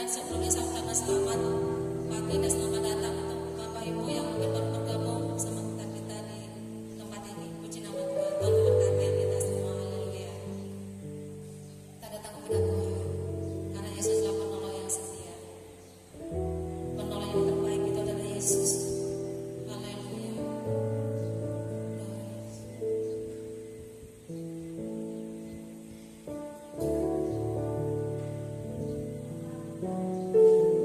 sebelumnya saya ucapkan selamat pagi dan selamat datang untuk Bapak Ibu yang mungkin baru bergabung bersama kita di tempat ini. Puji nama Tuhan. Tuhan memberkati kita semua. Haleluya. Kita datang kepada Tuhan karena Yesus adalah penolong yang setia. Penolong yang terbaik itu adalah Yesus. Haleluya. Glory.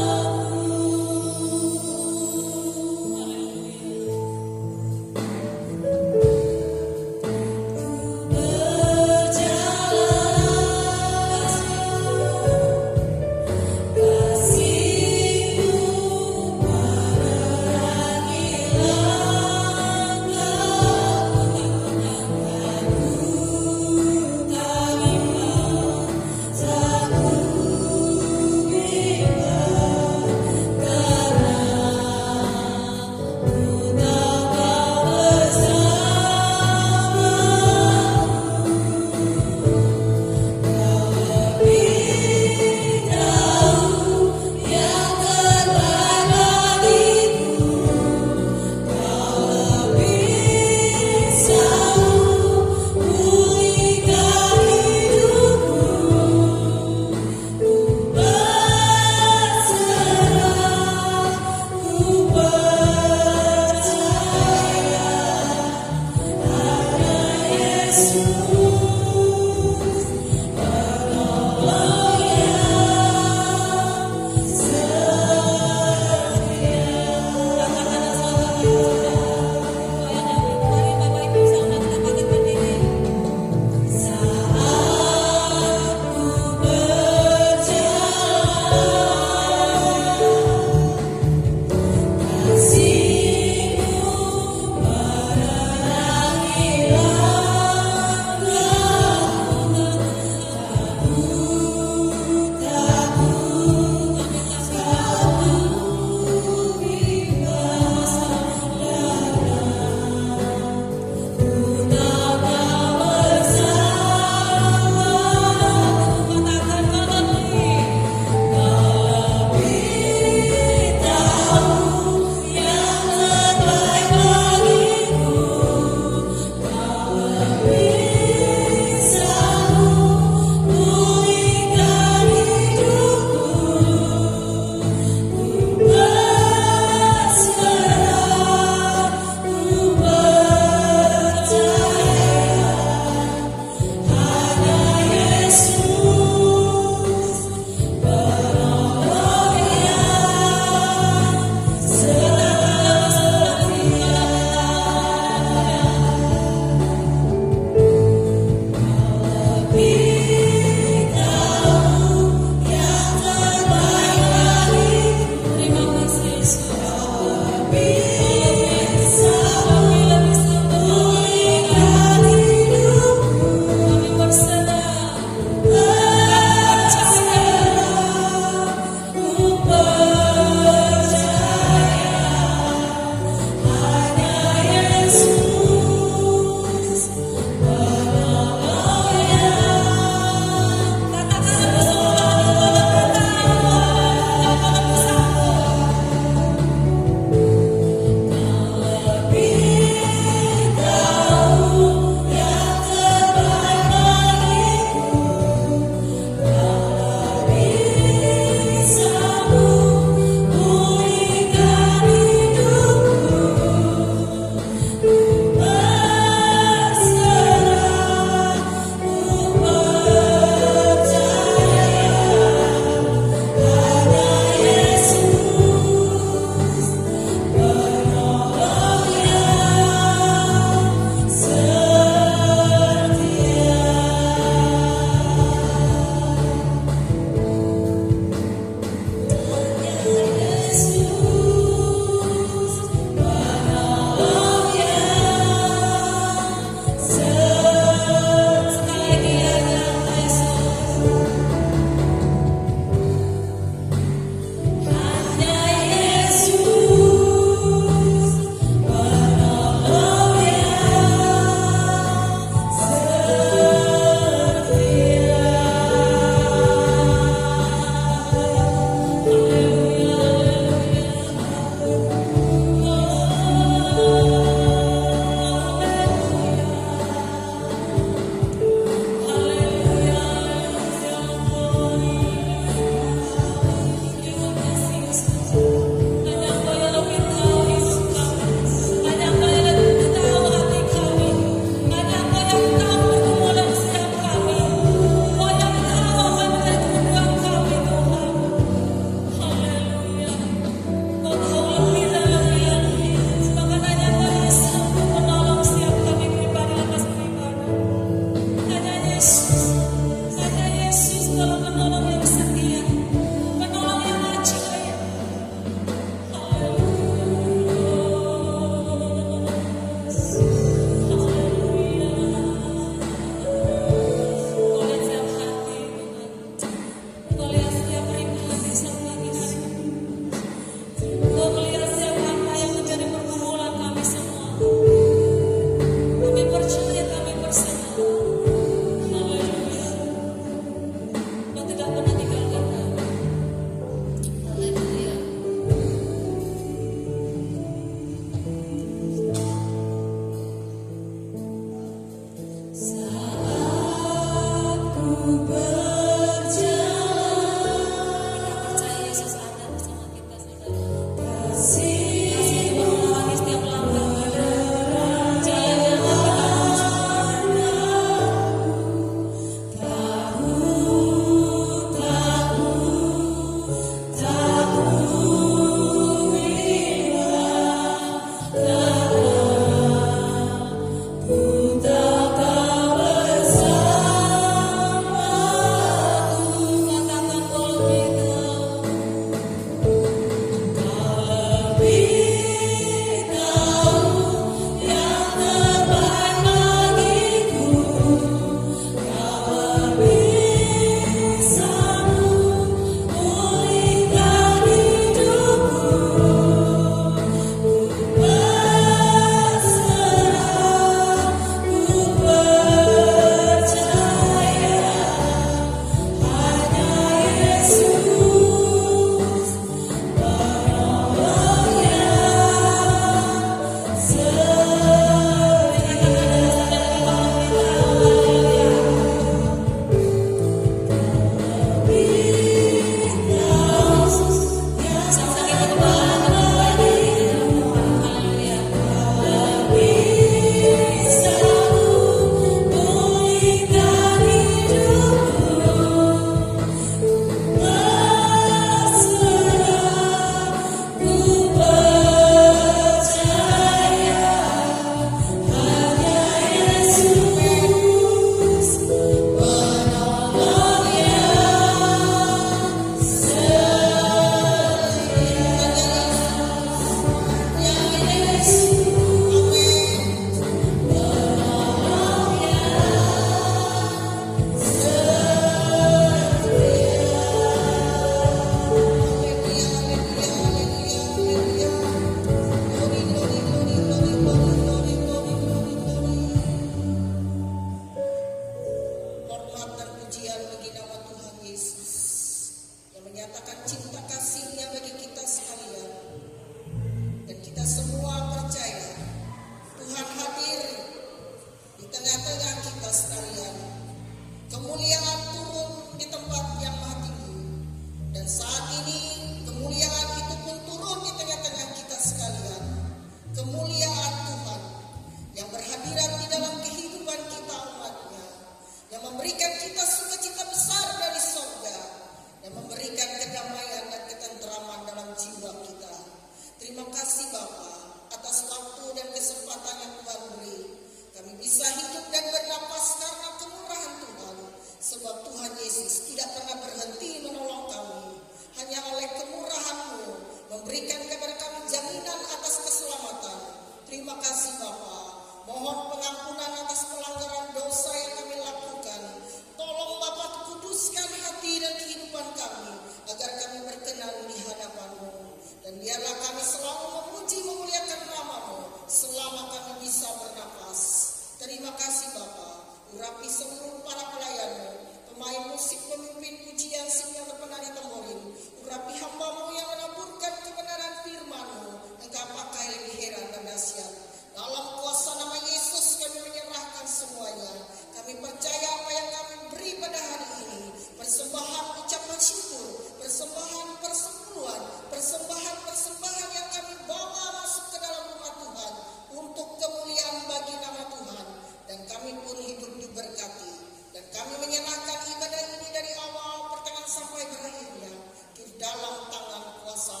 urapi seluruh para pelayanmu, pemain musik, pemimpin pujian, singer, penari tamborin. Urapi hambamu yang menaburkan kebenaran firman-Mu, Engkau pakai lebih heran dan dahsyat. Dalam kuasa nama Yesus kami menyerahkan semuanya. Kami percaya apa yang kami beri pada hari ini, persembahan ucapan syukur, persembahan persepuluhan, persembahan yang kami bawa masuk ke dalam rumah Tuhan untuk kemuliaan bagi nama Tuhan, dan kami pun hidup diberkati. Dan kami menyerahkan ibadah ini dari awal pertengahan sampai berakhirnya di dalam tangan kuasa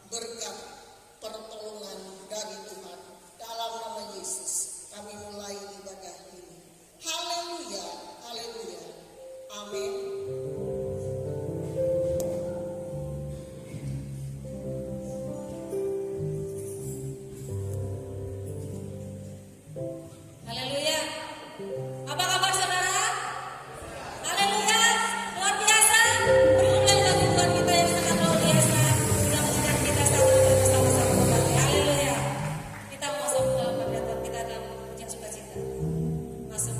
berkat pertolongan dari Tuhan. Dalam nama Yesus kami mulai ibadah ini. Haleluya, haleluya, amin. Haleluya. Apa kabar saudara? Haleluya. Luar biasa. Berikan bagi Tuhan kita yang sangat luar biasa. Sudah mengundang kita satu untuk bersama-sama kembali. Haleluya. Kita masuk dalam perhatian kita dalam pujian sukacita. Masuk.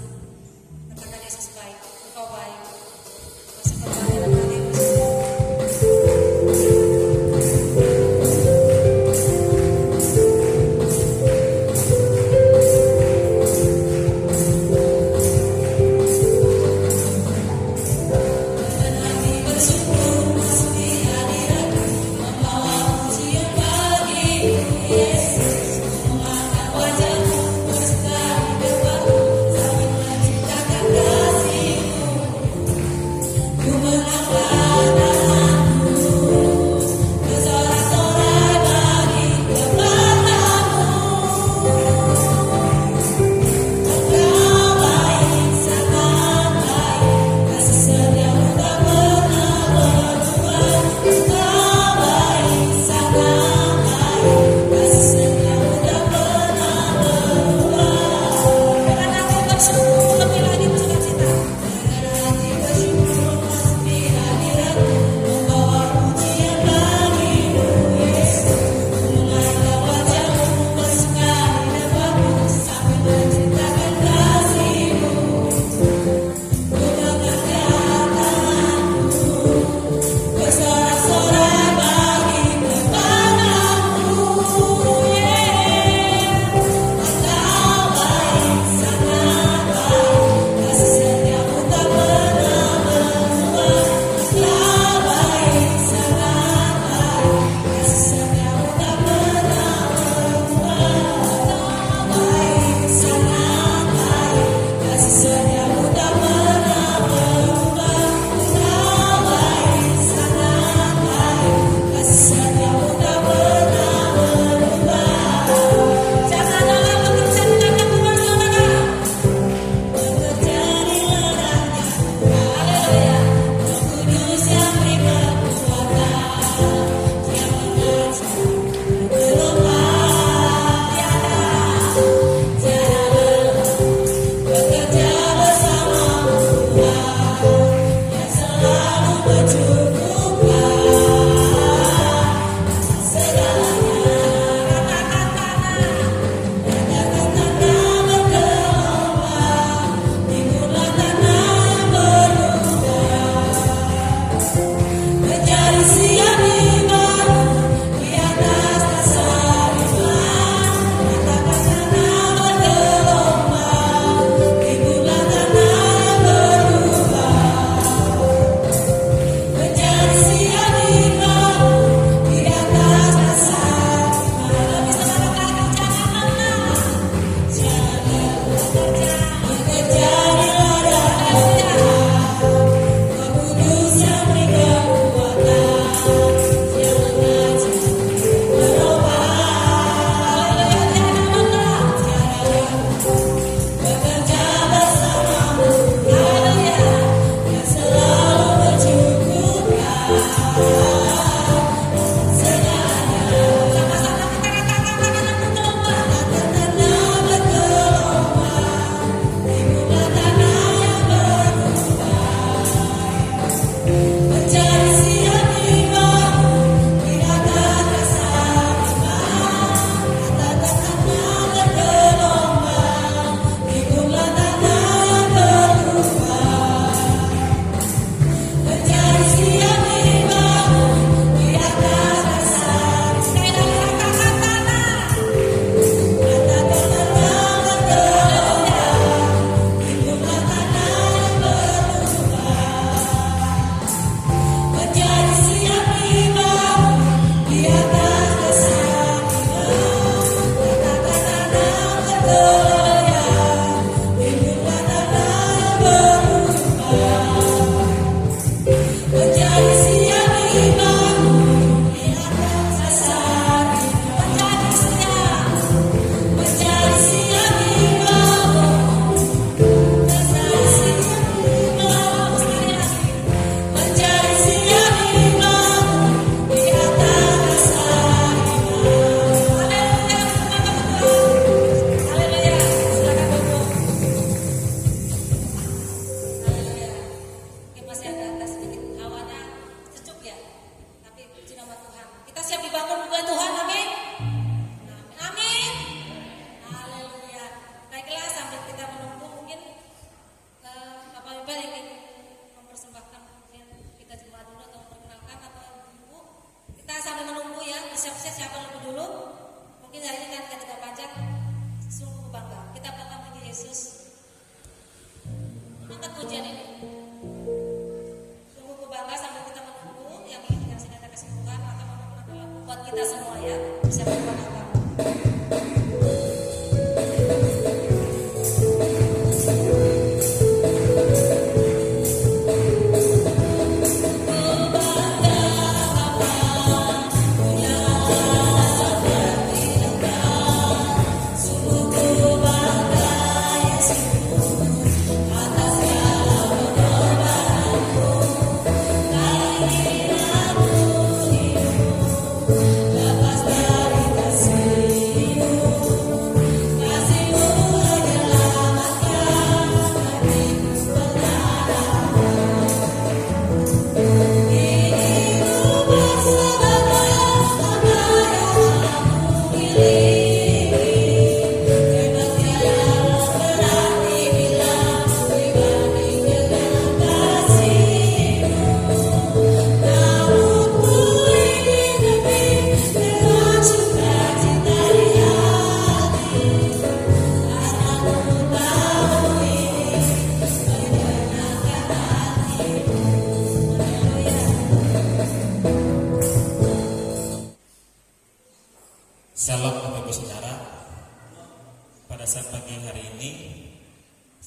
Katakan Yesus baik. Engkau baik. Masuk kembali dalam hati Yesus.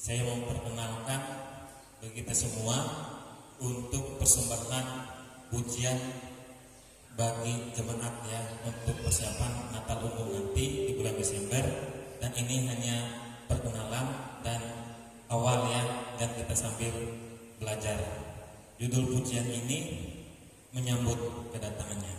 saya memperkenalkan bagi kita semua untuk persembahan pujian bagi jemaat ya untuk persiapan Natal umum nanti di bulan Desember, dan ini hanya perkenalan dan awal ya, dan kita sambil belajar. Judul pujian ini menyambut kedatangannya.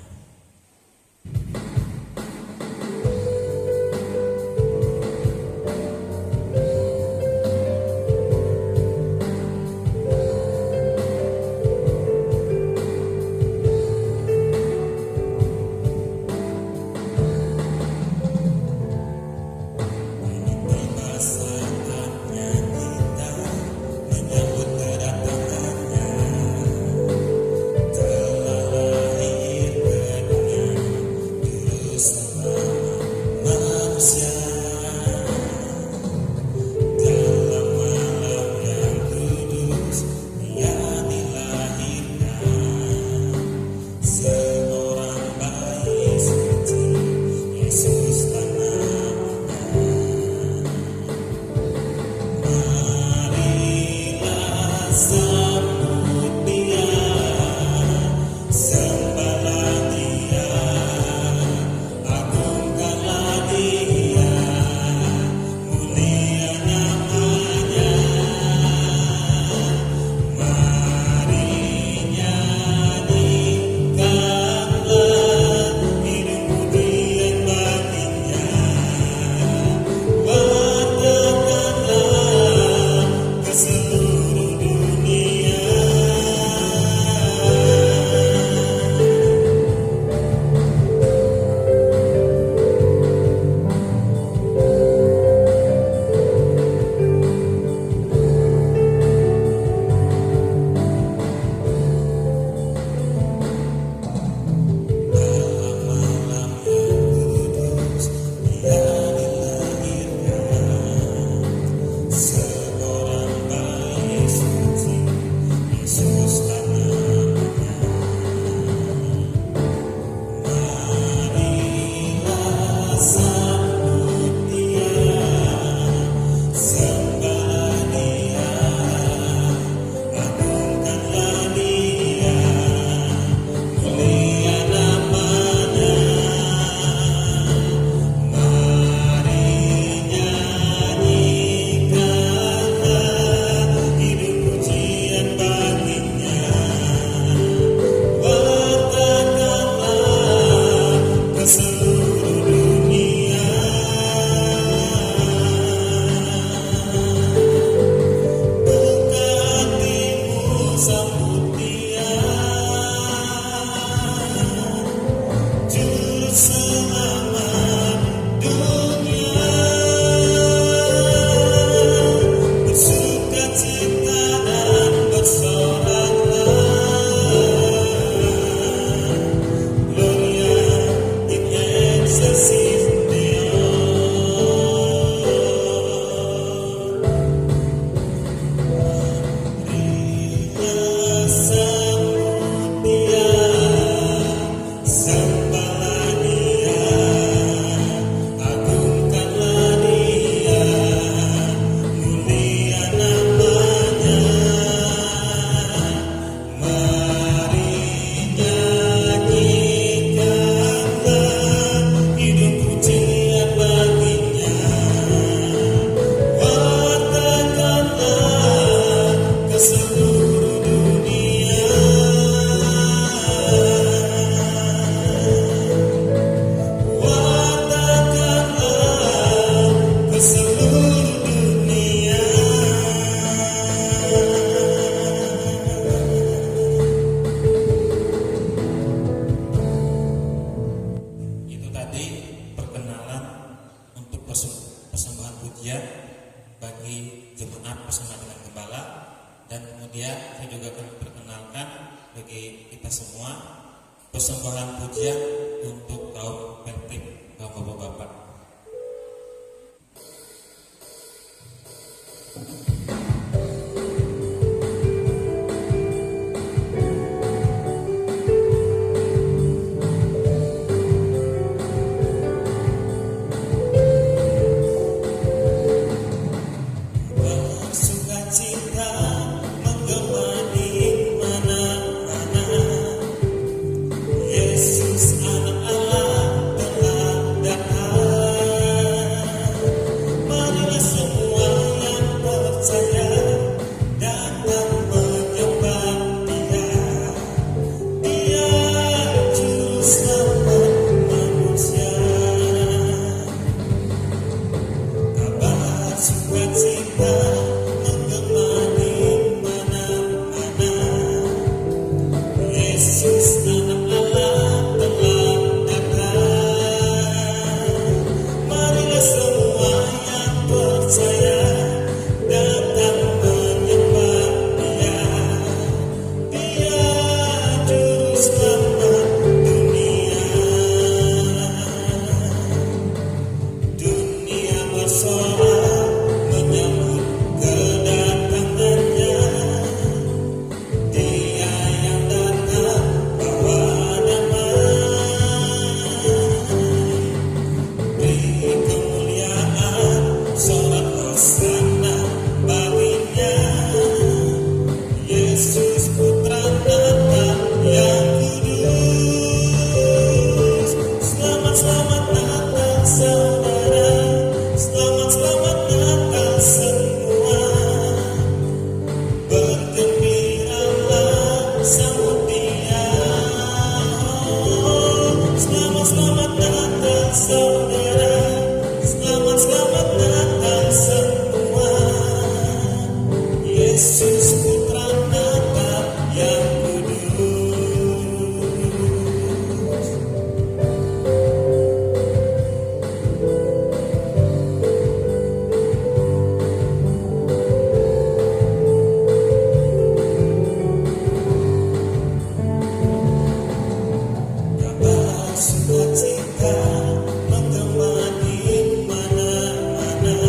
Persembahan pujian bagi jemaat bersama dengan gembala, dan kemudian saya juga akan perkenalkan bagi kita semua persembahan pujian untuk kaum pertip, kaum bapak-bapak. Yesus Putra Natal yang kudus. Kabar sukacita menggema di mana-mana.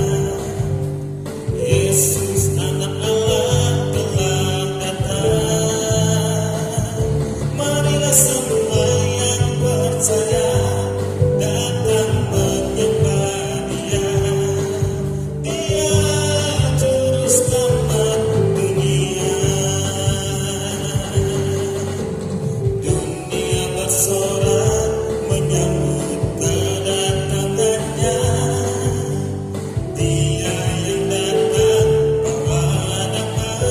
Yesus anak Allah telah datang. Marilah semua yang percaya datang menyembah Dia. Dia juru selamat dunia. Dunia bersorak menyambut kedatangannya. Dia yang datang bawa damai.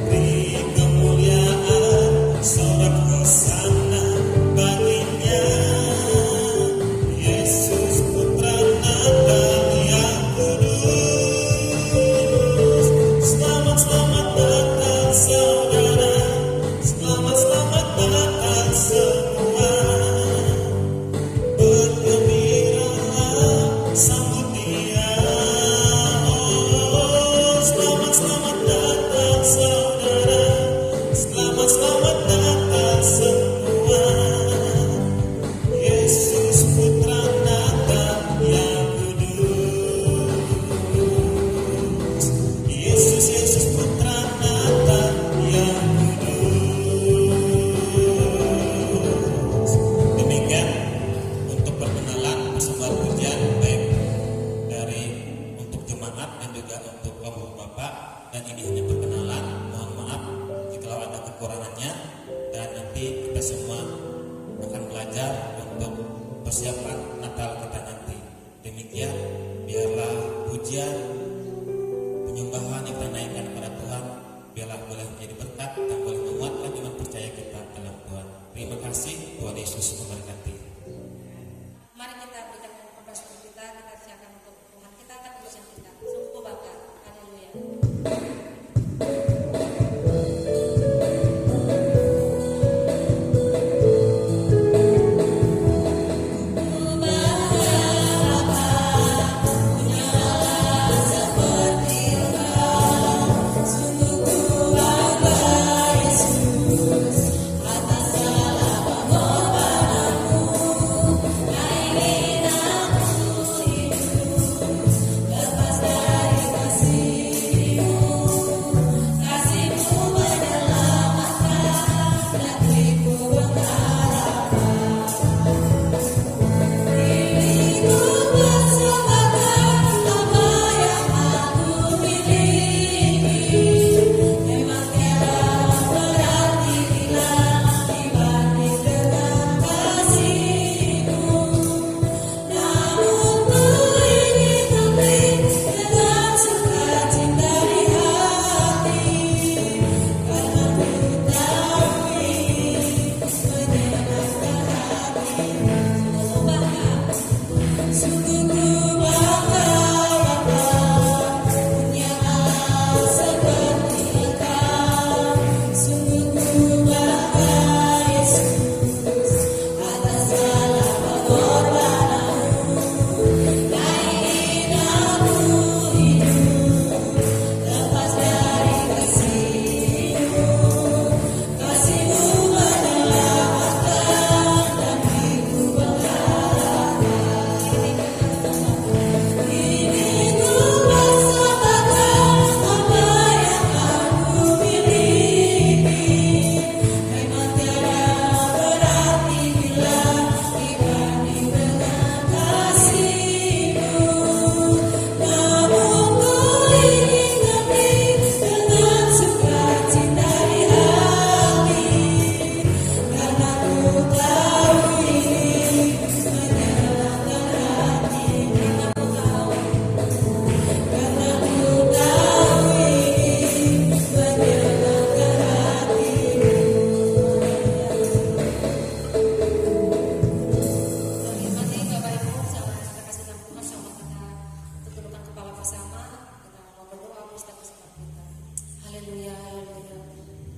Beri kemuliaan sorak hosana baginya. Yesus Putra Natal yang kudus. Selamat selamat datang saudara. Selamat selamat datang semua. Bergembiralah sambut Dia. Oh, selamat selamat datang saudara. Selamat selamat datang semua. Yesus Putra Natal yang kudus. Yesus Yesus Putra Natal yang kudus. Demikian untuk perkenalan persembahan pujian baik dari untuk jemaat dan juga untuk bapak-bapak, dan ini hanya perkenalan. Mohon maaf jika ada kekurangannya, dan nanti kita semua akan belajar untuk persiapan Natal kita nanti. Demikian, biarlah pujian penyembahan yang kita naikkan kepada Tuhan biarlah boleh menjadi berkat dan boleh menguatkan iman percaya kita dalam Tuhan. Terima kasih, Tuhan Yesus memberkati. Mari kita berikan kepada kita, kita siapkan untuk Tuhan. Kita akan berusaha kita. Sungguh Bapa. Haleluya.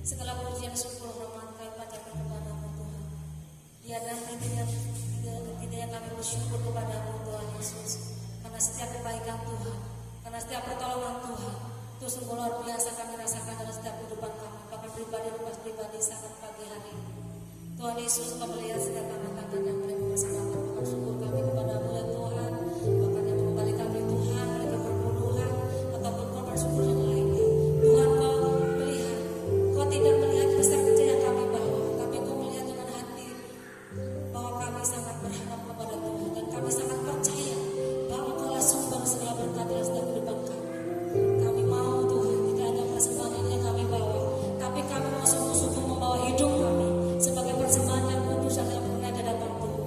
Segala pujian syukur hormat kami panjatkan kepadamu Tuhan. Biarlah tidak kami bersyukur kepadamu Tuhan Yesus, karena setiap kebaikan Tuhan, karena setiap pertolongan Tuhan itu sungguh luar biasa kami rasakan dalam setiap kehidupan kami, bahkan pribadi lepas pribadi sangat pagi hari ini. Tuhan Yesus, kau melihat setiap anak-anak yang mereka bersamakan, bahkan syukur kami kepadamu ya Tuhan, bahkan yang mengembalikan kami Tuhan, mereka berbodohan ataupun korban syukur yang lainnya. Tuhan, kau melihat, kau tidak melihat besar kecil yang kami bawa, tapi kau melihat dengan hati bahwa kami sangat berharap kepada Tuhan, dan kami sangat percaya bahwa Engkau lah sumber segala berkat dalam setiap kehidupan kami. Kami mau Tuhan, tidak ada persembahan ini yang kami bawa, tapi kami mau sungguh-sungguh membawa hidup kami sebagai persembahan yang kudus dan yang murni di hadapan Tuhan.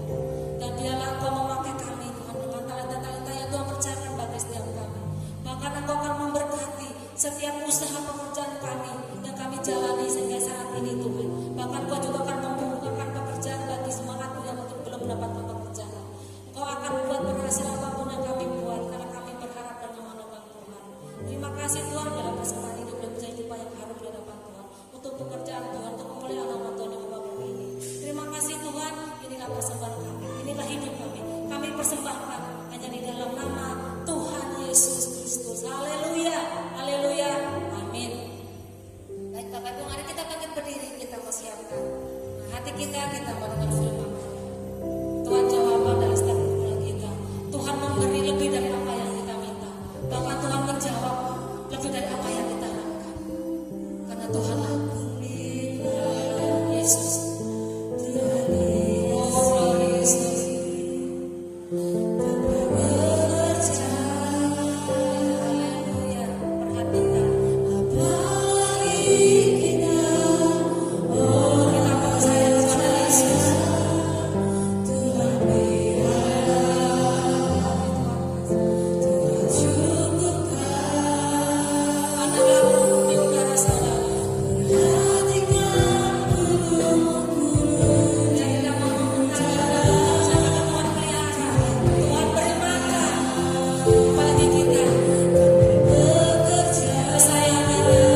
Dan biarlah Engkau memakai kami Tuhan dengan talenta-talenta yang Tuhan percayakan bagi setiap kami. Bahkan Engkau akan memberkati setiap usaha pekerjaan kami yang kami jalani sehingga saat ini Tuhan. Bahkan Engkau juga akan membukakan pekerjaan bagi semangatku yang mungkin belum mendapatkan pekerjaan. Engkau akan buat berhasil apapun yang kami buat, karena kami berharap dan mengandalkan Tuhan. Terima kasih Tuhan dalam persembahan hidup dan menjadi hidup yang harum di hadapan Tuhan, untuk pekerjaan Tuhan, untuk memuliakan nama Tuhan yang membangun ini. Terima kasih Tuhan, inilah persembahan kami, inilah hidup kami. Kami persembahkan hanya di dalam nama Tuhan Yesus Kristus. Haleluya, haleluya, amin. Baik Bapak Ibu, mari kita bangkit berdiri, kita persiapkan hati kita mendengar firman Tuhan. Jawaban dari setiap pergumulan kita, Tuhan memberi lebih dari apa yang kita minta, bahkan Tuhan menjawab lebih dari apa yang kita harapkan, karena Tuhanlah Yesus. Oh Tuhan Yesus, haleluya. Perhatikan kita percaya kepada Yesus. Adalah bumi udara saudara. Jadilah mengumpulkan jangan Tuhan pelihara, Tuhan beri makan bagi kita kesayangannya.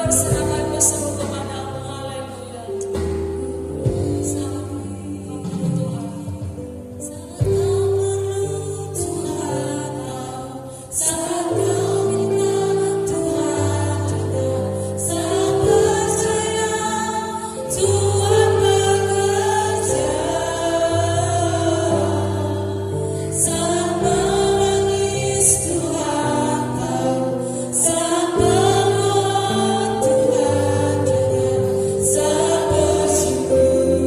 berserangan berseru kepadamu. Haleluya. Sangat kau perlu Tuhan. Sangat kau perlu Tuhan. Sangat kau minta Tuhan juga. Sangat percaya Tuhan bekerja. Sangat menangis Tuhan kau. Sangat berdoa Tuhan juga. Sangat bersyukur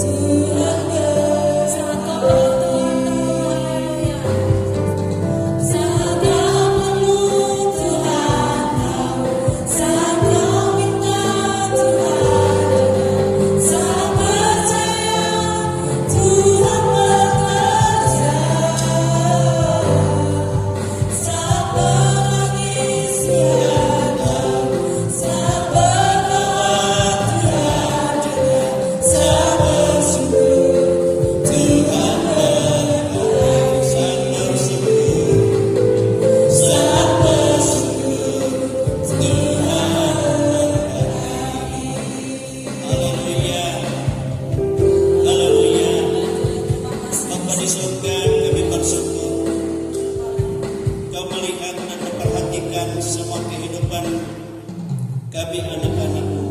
Tuhan kau. Sangat kau perlu Tuhan kau. Haleluya. Sangat kau perlu Tuhan kau. Sangat kau minta Tuhan juga. Sangat percaya Tuhan bekerja. Sangat menangis Tuhan kau. Sangat berdoa Tuhan juga. Sangat bersyukur Tuhan bekerja. Sangat bersyukur Haleluya. Haleluya. Bapa di surga, kami bersyukur Kau melihat dan memperhatikan semua kehidupan kami anak-anak-Mu.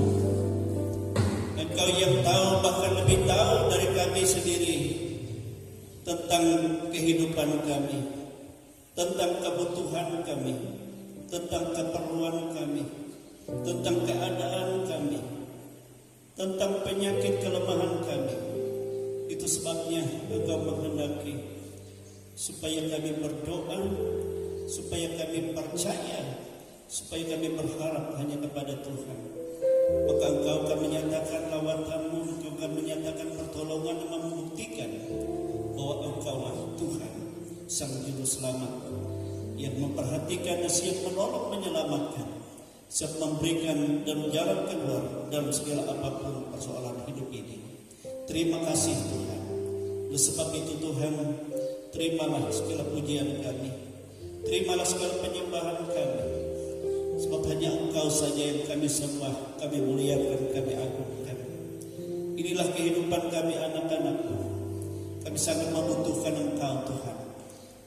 Engkau yang tahu, bahkan lebih tahu dari kami sendiri tentang kehidupan kami, tentang kebutuhan kami, tentang keperluan kami, tentang keadaan kami, tentang penyakit kelemahan kami. Itu sebabnya Engkau menghendaki supaya kami berdoa, supaya kami percaya, supaya kami berharap hanya kepada Tuhan. Maka Engkau akan menyatakan lawatan-Mu, Engkau akan menyatakan pertolongan dan membuktikan bahwa Engkaulah Tuhan, Sang Juru Selamat, yang memperhatikan dan siap menolong menyelamatkan, siap memberikan dan jalan keluar dalam segala apapun persoalan hidup ini. Terima kasih Tuhan. Oleh sebab itu Tuhan, terimalah segala pujian kami, terimalah segala penyembahan kami. Sebab hanya Engkau saja yang kami sembah, kami muliakan, kami agungkan. Inilah kehidupan kami anak-anak-Mu. Kami sangat membutuhkan Engkau Tuhan.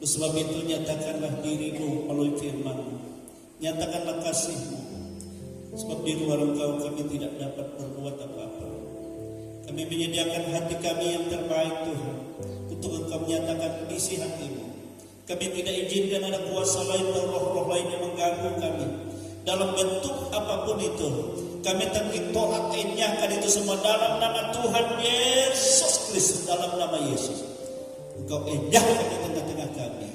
Oleh sebab itu nyatakanlah diri-Mu melalui firman-Mu. Nyatakanlah kasih-Mu. Sebab di luar Engkau kami tidak dapat berbuat apa-apa. Kami menyediakan hati kami yang terbaik Tuhan, untuk Engkau menyatakan isi hati-Mu. Kami tidak izinkan ada kuasa lain atau roh-roh lain yang mengganggu kami. Dalam bentuk apapun itu, kami tolak enyahkan itu semua dalam nama Tuhan Yesus Kristus. Dalam nama Yesus, Engkau enyahkan di tengah-tengah kami.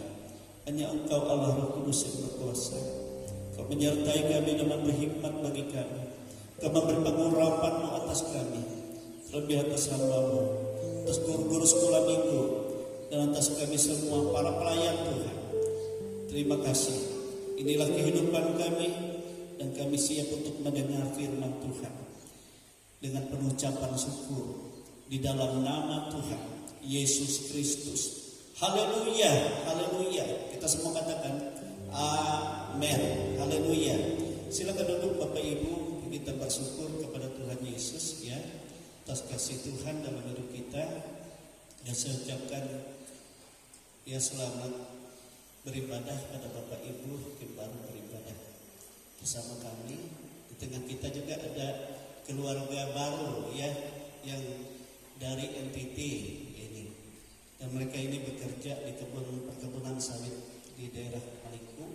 Hanya Engkau Allah Roh Kudus yang berkuasa. Kau menyertai kami dan memberi hikmat bagi kami. Kau memberi pengurapan-Mu atas kami, terlebih atas hamba-Mu, atas guru-guru sekolah minggu, dan atas kami semua para pelayan Tuhan. Terima kasih. Inilah kehidupan kami, dan kami siap untuk mendengar firman Tuhan dengan pengucapan syukur di dalam nama Tuhan Yesus Kristus. Haleluya, haleluya. Kita semua katakan amin. Haleluya. Silakan duduk Bapak Ibu. Kita bersyukur kepada Tuhan Yesus ya, atas kasih Tuhan dalam hidup kita. Dan saya ucapkan ya selamat beribadah pada Bapak Ibu yang baru beribadah bersama kami. Di tengah kita juga ada keluarga baru ya, yang dari NTT ini, dan mereka ini bekerja di perkebunan sawit di daerah Maluku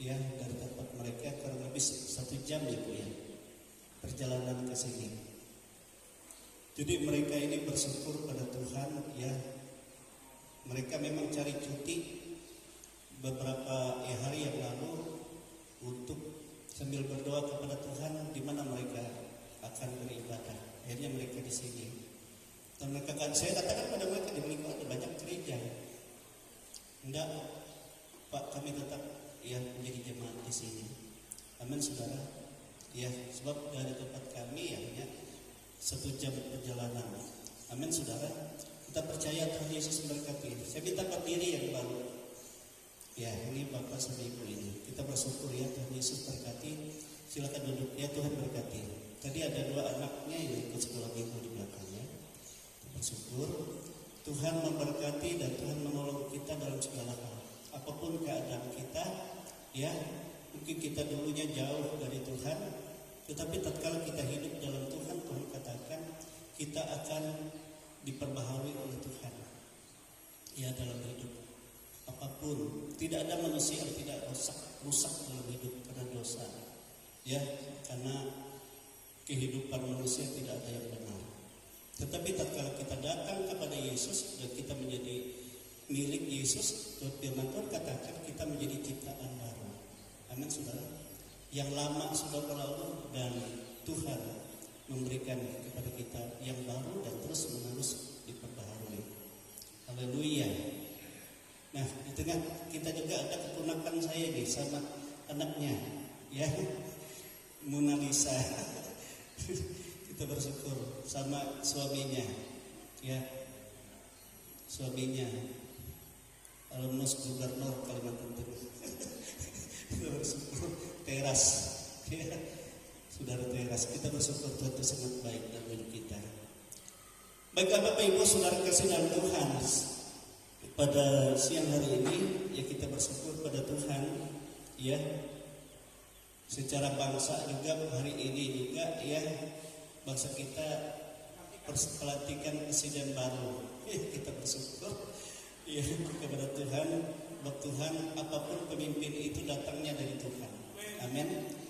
ya. Dari tempat mereka kurang lebih 1 jam ya Bu ya, perjalanan ke sini. Jadi mereka ini bersyukur pada Tuhan ya. Mereka memang cari cuti beberapa hari yang lalu untuk sambil berdoa kepada Tuhan di mana mereka akan beribadah. Akhirnya mereka di sini. Dan mereka saya katakan pada mereka, di Maluku ada banyak gereja. Enggak, Pak, kami tetap ya menjadi jemaat di sini. Amin saudara. Ya, sebab dari tempat kami ya 1 jam perjalanan. Amin saudara. Kita percaya Tuhan Yesus memberkati. Saya minta berdiri yang baru. Ya, ini Bapak sama Ibu ini. Kita bersyukur ya Tuhan Yesus berkati Silakan duduk ya, Tuhan berkati. Tadi ada 2 anaknya yang ikut sekolah minggu di belakangnya. Bersyukur Tuhan memberkati dan Tuhan menolong kita dalam segala hal. Apapun keadaan kita, ya mungkin kita dulunya jauh dari Tuhan, tetapi tatkala kita hidup dalam Tuhan, Tuhan katakan kita akan diperbaharui oleh Tuhan. Ya, dalam hidup apapun, tidak ada manusia yang tidak rusak dalam hidup karena dosa. Ya, karena kehidupan manusia tidak ada yang benar. Tetapi tatkala kita datang kepada Yesus dan kita menjadi milik Yesus, firman Tuhan katakan kita menjadi ciptaan baru. Amin, saudara. Yang lama sudah berlalu dan Tuhan memberikan kepada kita yang baru dan terus menerus diperbaharui. Haleluya. Nah, di tengah kita juga ada keponakan saya nih sama anaknya, ya, Mona Lisa. Kita bersyukur sama suaminya, ya, suaminya alumnus gubernur Kalimantan Timur. Kita bersyukur teras, ya, saudara teras. Kita bersyukur Tuhan itu sangat baik dalam hidup kita. Baiklah Bapak Ibu saudara kasih dalam Tuhan, pada siang hari ini ya kita bersyukur pada Tuhan, ya, secara bangsa juga hari ini juga, ya, bangsa kita pelantikan presiden baru. Ya, kita bersyukur, ya, kepada Tuhan. Buat Tuhan, apapun pemimpin itu datangnya dari Tuhan. Amin.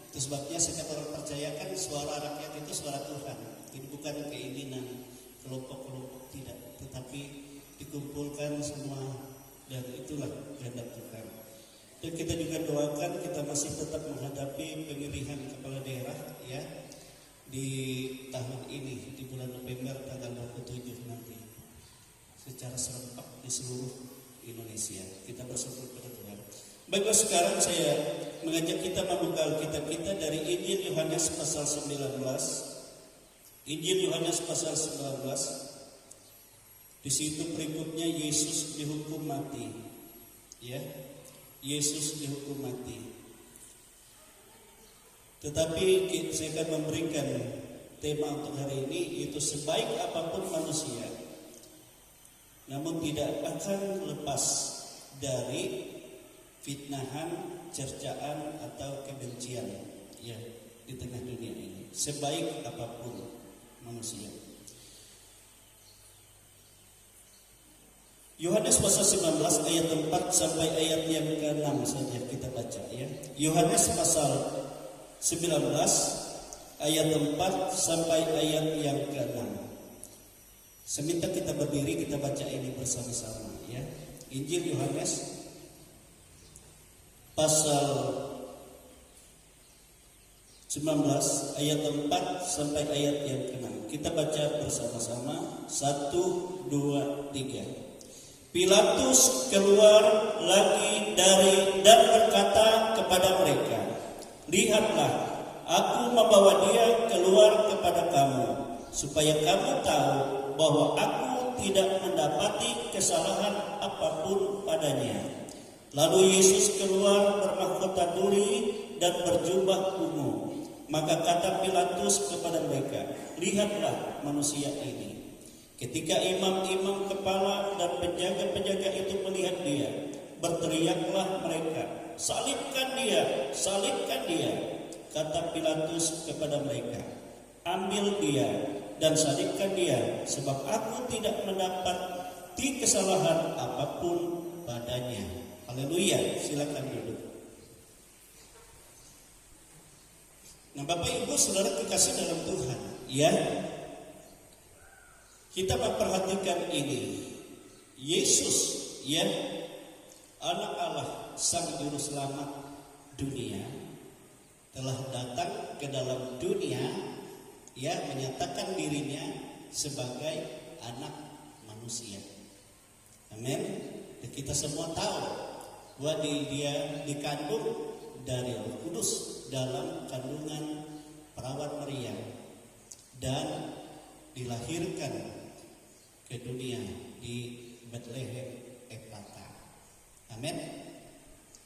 Itu sebabnya setiap orang percayakan suara rakyat itu suara Tuhan. Ini bukan keinginan kelompok-kelompok, tidak, tetapi dikumpulkan semua dan itulah kehendak Tuhan. Dan kita juga doakan kita masih tetap menghadapi pemilihan kepala daerah, ya, di tahun ini di bulan November tanggal 27 nanti secara serentak di seluruh Indonesia. Kita bersyukur kepada Tuhan. Baiklah, sekarang saya mengajak kita membuka Alkitab kita dari Injil Yohanes pasal 19. Injil Yohanes pasal 19. Di situ berikutnya Yesus dihukum mati. Ya, Yesus dihukum mati. Tetapi saya akan memberikan tema untuk hari ini, yaitu sebaik apapun manusia, namun tidak akan lepas dari fitnahan, cercaan atau kebencian, ya, di tengah dunia ini. Sebaik apapun manusia. Yohanes pasal 19 ayat 4 sampai ayat yang ke-6 saja kita baca, ya. Yohanes pasal 19 ayat 4 sampai ayat yang ke-6. Seminta kita berdiri, kita baca ini bersama-sama, ya. Injil Yohanes pasal 19 ayat 4 sampai ayat yang ke-6. Kita baca bersama-sama. 1, 2, 3. Pilatus keluar lagi dari dan berkata kepada mereka, "Lihatlah, aku membawa dia keluar kepada kamu, supaya kamu tahu bahwa aku tidak mendapati kesalahan apapun padanya." Lalu Yesus keluar bermahkota duri dan berjubah ungu. Maka kata Pilatus kepada mereka, "Lihatlah manusia ini." Ketika imam-imam kepala dan penjaga-penjaga itu melihat dia, berteriaklah mereka, "Salibkan dia, salibkan dia." Kata Pilatus kepada mereka, "Ambil dia dan salibkan dia, sebab aku tidak mendapati kesalahan apapun padanya." Haleluya, silakan duduk. Nah, Bapak Ibu Saudara kekasih dalam Tuhan, ya, kita memperhatikan ini. Yesus, ya, Anak Allah, Sang Juru Selamat dunia, telah datang ke dalam dunia, ya, menyatakan dirinya sebagai anak manusia. Amin. Dan kita semua tahu bahwa dia dikandung dari Roh Kudus dalam kandungan perawat Maria dan dilahirkan ke dunia di Bethlehem Ephrata. Amin.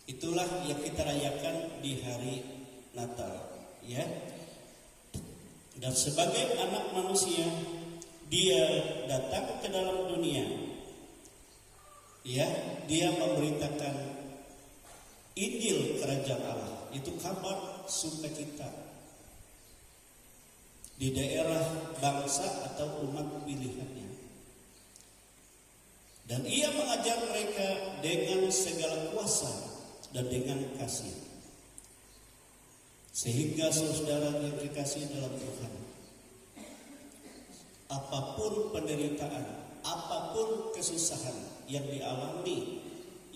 Itulah yang kita rayakan di hari Natal. ya. Dan sebagai anak manusia, dia datang ke dalam dunia, ya, dia memberitakan Injil Kerajaan Allah, itu kabar sukacita di daerah bangsa atau umat pilihannya. Dan ia mengajar mereka dengan segala kuasa dan dengan kasih. Sehingga saudara yang dikasihi dalam Tuhan, apapun penderitaan, apapun kesusahan yang dialami,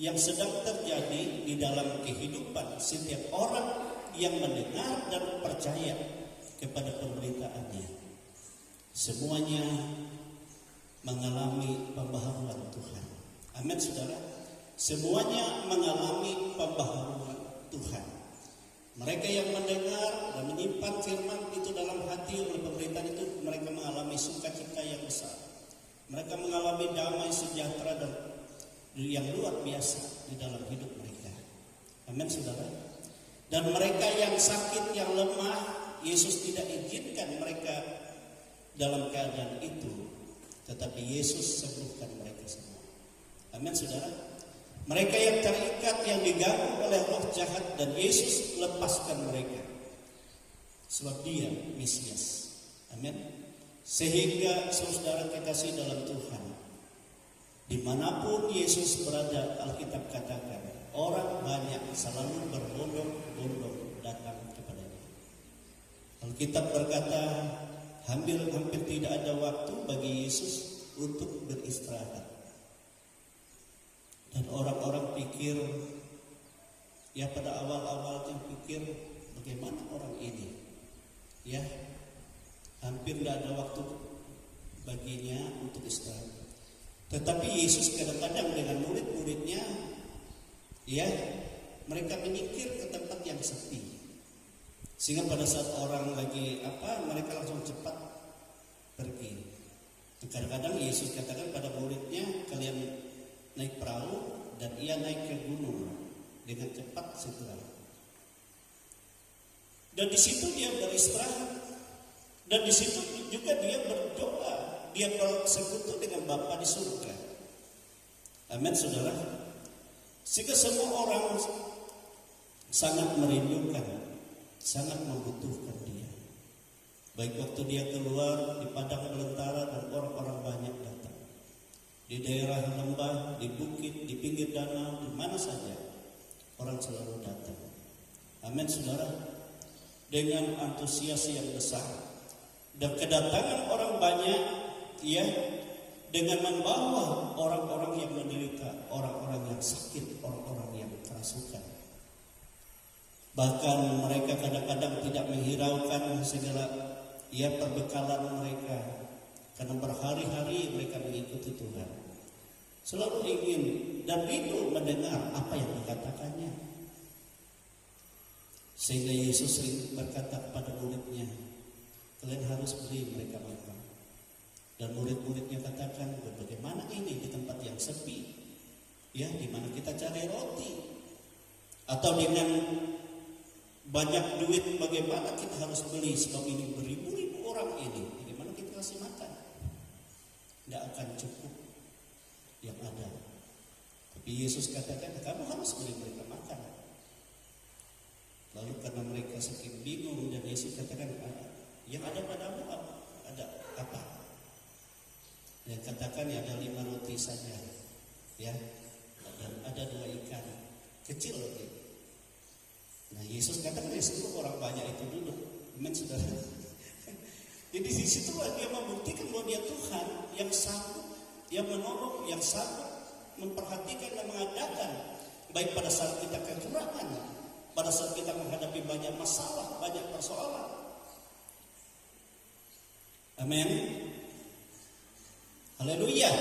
yang sedang terjadi di dalam kehidupan setiap orang yang mendengar dan percaya kepada pemberitaannya, semuanya mengalami pembaharuan Tuhan. Amin, saudara. Semuanya mengalami pembaharuan Tuhan. Mereka yang mendengar dan menyimpan firman itu dalam hati oleh pemberitaan itu, mereka mengalami sukacita yang besar. Mereka mengalami damai sejahtera dan yang luar biasa di dalam hidup mereka. Amin, saudara. Dan mereka yang sakit, yang lemah, Yesus tidak izinkan mereka dalam keadaan itu, tetapi Yesus sembuhkan mereka semua. Amin, saudara. Mereka yang terikat, yang diganggu oleh roh jahat, dan Yesus lepaskan mereka, sebab Dia Mesias. Amin. Sehingga saudara kekasih dalam Tuhan, dimanapun Yesus berada, Alkitab katakan orang banyak selalu berbondong-bondong datang kepadanya. Alkitab berkata hampir tidak ada waktu bagi Yesus untuk beristirahat. Dan orang-orang pikir, ya pada awal-awalnya pikir bagaimana orang ini, ya hampir tidak ada waktu baginya untuk istirahat. Tetapi Yesus kadang-kadang dengan murid-muridnya, ya mereka menyingkir ke tempat yang sepi, sehingga pada saat orang lagi mereka langsung cepat pergi. Kadang-kadang Yesus katakan pada muridnya, kalian naik perahu, dan ia naik ke gunung dengan cepat segera. Dan di situ dia beristirahat, dan di situ juga dia berdoa, dia bersekutu dengan Bapa di surga. Amin, saudara. Sehingga semua orang sangat merindukan, sangat membutuhkan dia. Baik waktu dia keluar di padang belantara dan orang-orang banyak datang, di daerah lembah, di bukit, di pinggir danau, di mana saja orang selalu datang. Amin, saudara. Dengan antusias yang besar, dan kedatangan orang banyak, ya, dengan membawa orang-orang yang menderita, orang-orang yang sakit, orang-orang yang kerasukan. Bahkan mereka kadang-kadang tidak menghiraukan segala perbekalan mereka, karena berhari-hari mereka mengikuti Tuhan, selalu ingin dan rindu mendengar apa yang dikatakannya. Sehingga Yesus sering berkata kepada muridnya, kalian harus beri mereka makan. Dan murid-muridnya katakan, bagaimana ini di tempat yang sepi, ya, di mana kita cari roti, atau dengan banyak duit bagaimana kita harus beli, sebab ini beribu-ribu orang ini, bagaimana kita kasih makan? Tidak akan cukup yang ada. Tapi Yesus katakan, kamu harus beri mereka makan. Lalu karena mereka saking bingung, dan Yesus katakan, yang ada padamu ada apa? Yang katakan ada 5 roti saja, ya, dan ada 2 ikan kecil lagi. Nah Yesus katakan, seluruh orang banyak itu dulu. Amin, saudara. Jadi di situlah dia membuktikan bahwa dia Tuhan yang sanggup, yang menolong, yang sanggup memperhatikan dan mengadakan, baik pada saat kita kekurangan, pada saat kita menghadapi banyak masalah, banyak persoalan. Amin. Haleluya.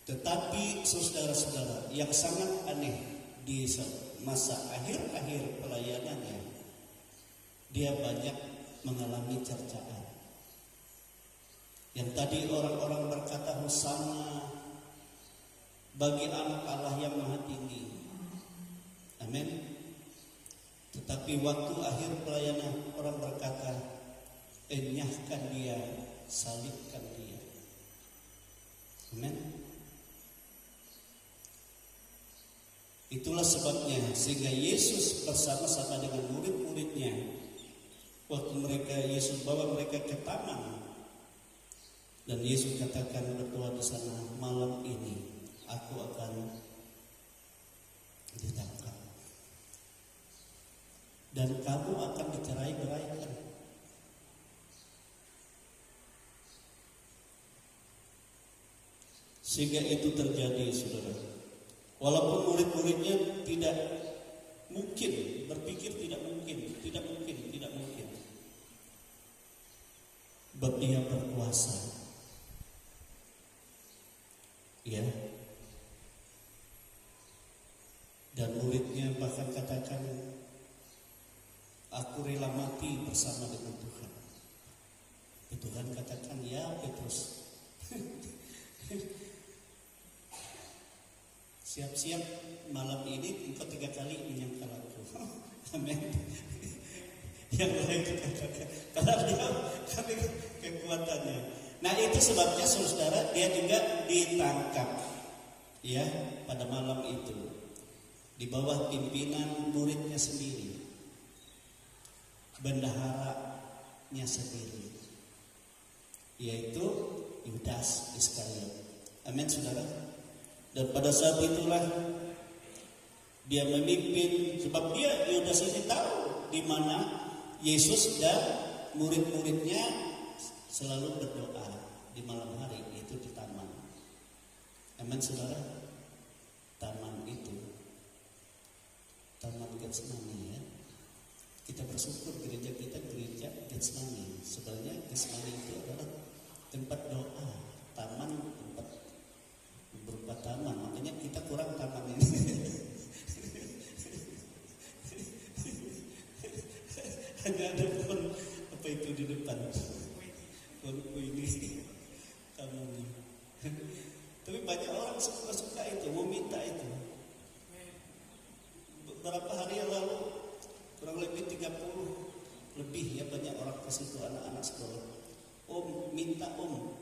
Tetapi saudara-saudara, yang sangat aneh di masa akhir-akhir pelayanannya, dia banyak mengalami cercaan. Yang tadi orang-orang berkata hosana bagi anak Allah yang maha tinggi. Amin. Tetapi waktu akhir pelayanan orang berkata, enyahkan dia, salibkan dia. Amin. Itulah sebabnya sehingga Yesus bersama-sama dengan murid-muridnya, waktu Yesus bawa mereka ke taman, dan Yesus katakan berdoa di sana, malam ini aku akan ditangkap dan kamu akan dicerai-beraikan. Sehingga itu terjadi, saudara. Walaupun murid-muridnya tidak mungkin berpikir tidak mungkin. Sebab dia berkuasa. Ya. Dan muridnya bahkan katakan, aku rela mati bersama dengan Tuhan. Tuhan katakan, ya Petrus, siap-siap malam ini engkau 3 kali menyangkal aku. Amin. Yang lain katakan, karena dia kami kekuatannya. Nah itu sebabnya saudara, dia juga ditangkap, ya, pada malam itu di bawah pimpinan muridnya sendiri, bendaharanya sendiri, yaitu Yudas Iskariot. Amin, saudara. Dan pada saat itulah dia memimpin, sebab Yudas ini tahu di mana Yesus dan murid-muridnya selalu berdoa di malam hari itu di taman. Amin, saudara. Taman itu, Taman Getsemani, ya. Kita bersyukur gereja kita gereja Getsemani. Sebenarnya Getsemani itu adalah tempat doa, taman tempat berupa taman. Makanya kita kurang taman ini. Hanya ada pohon apa itu di depan, pohon ini tamannya. Tapi banyak orang suka itu, mau minta itu. Beberapa hari yang lalu, kurang lebih 30 lebih ya, banyak orang ke situ, anak-anak sekolah. Om, minta om.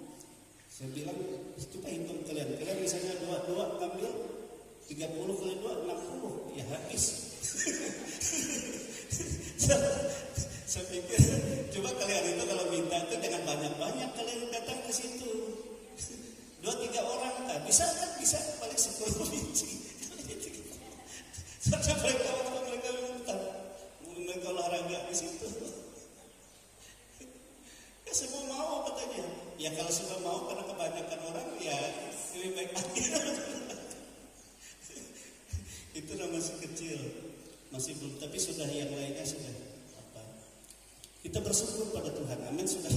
Saya bilang, coba hitung kalian misalnya dua ngambil 30 kali 2, 60, ya habis. Saya pikir, coba kalian itu kalau minta itu jangan banyak-banyak kalian datang ke situ. 2-3 orang, nah, bisa paling 10 biji. Sampai mereka minta, mereka olahraga di situ. Ya semua mau katanya. Ya kalau semua mau karena kebanyakan orang, ya lebih baik aja. Itu masih kecil, masih belum, tapi sudah yang lainnya sudah apa? Kita bersyukur pada Tuhan, amin, sudah.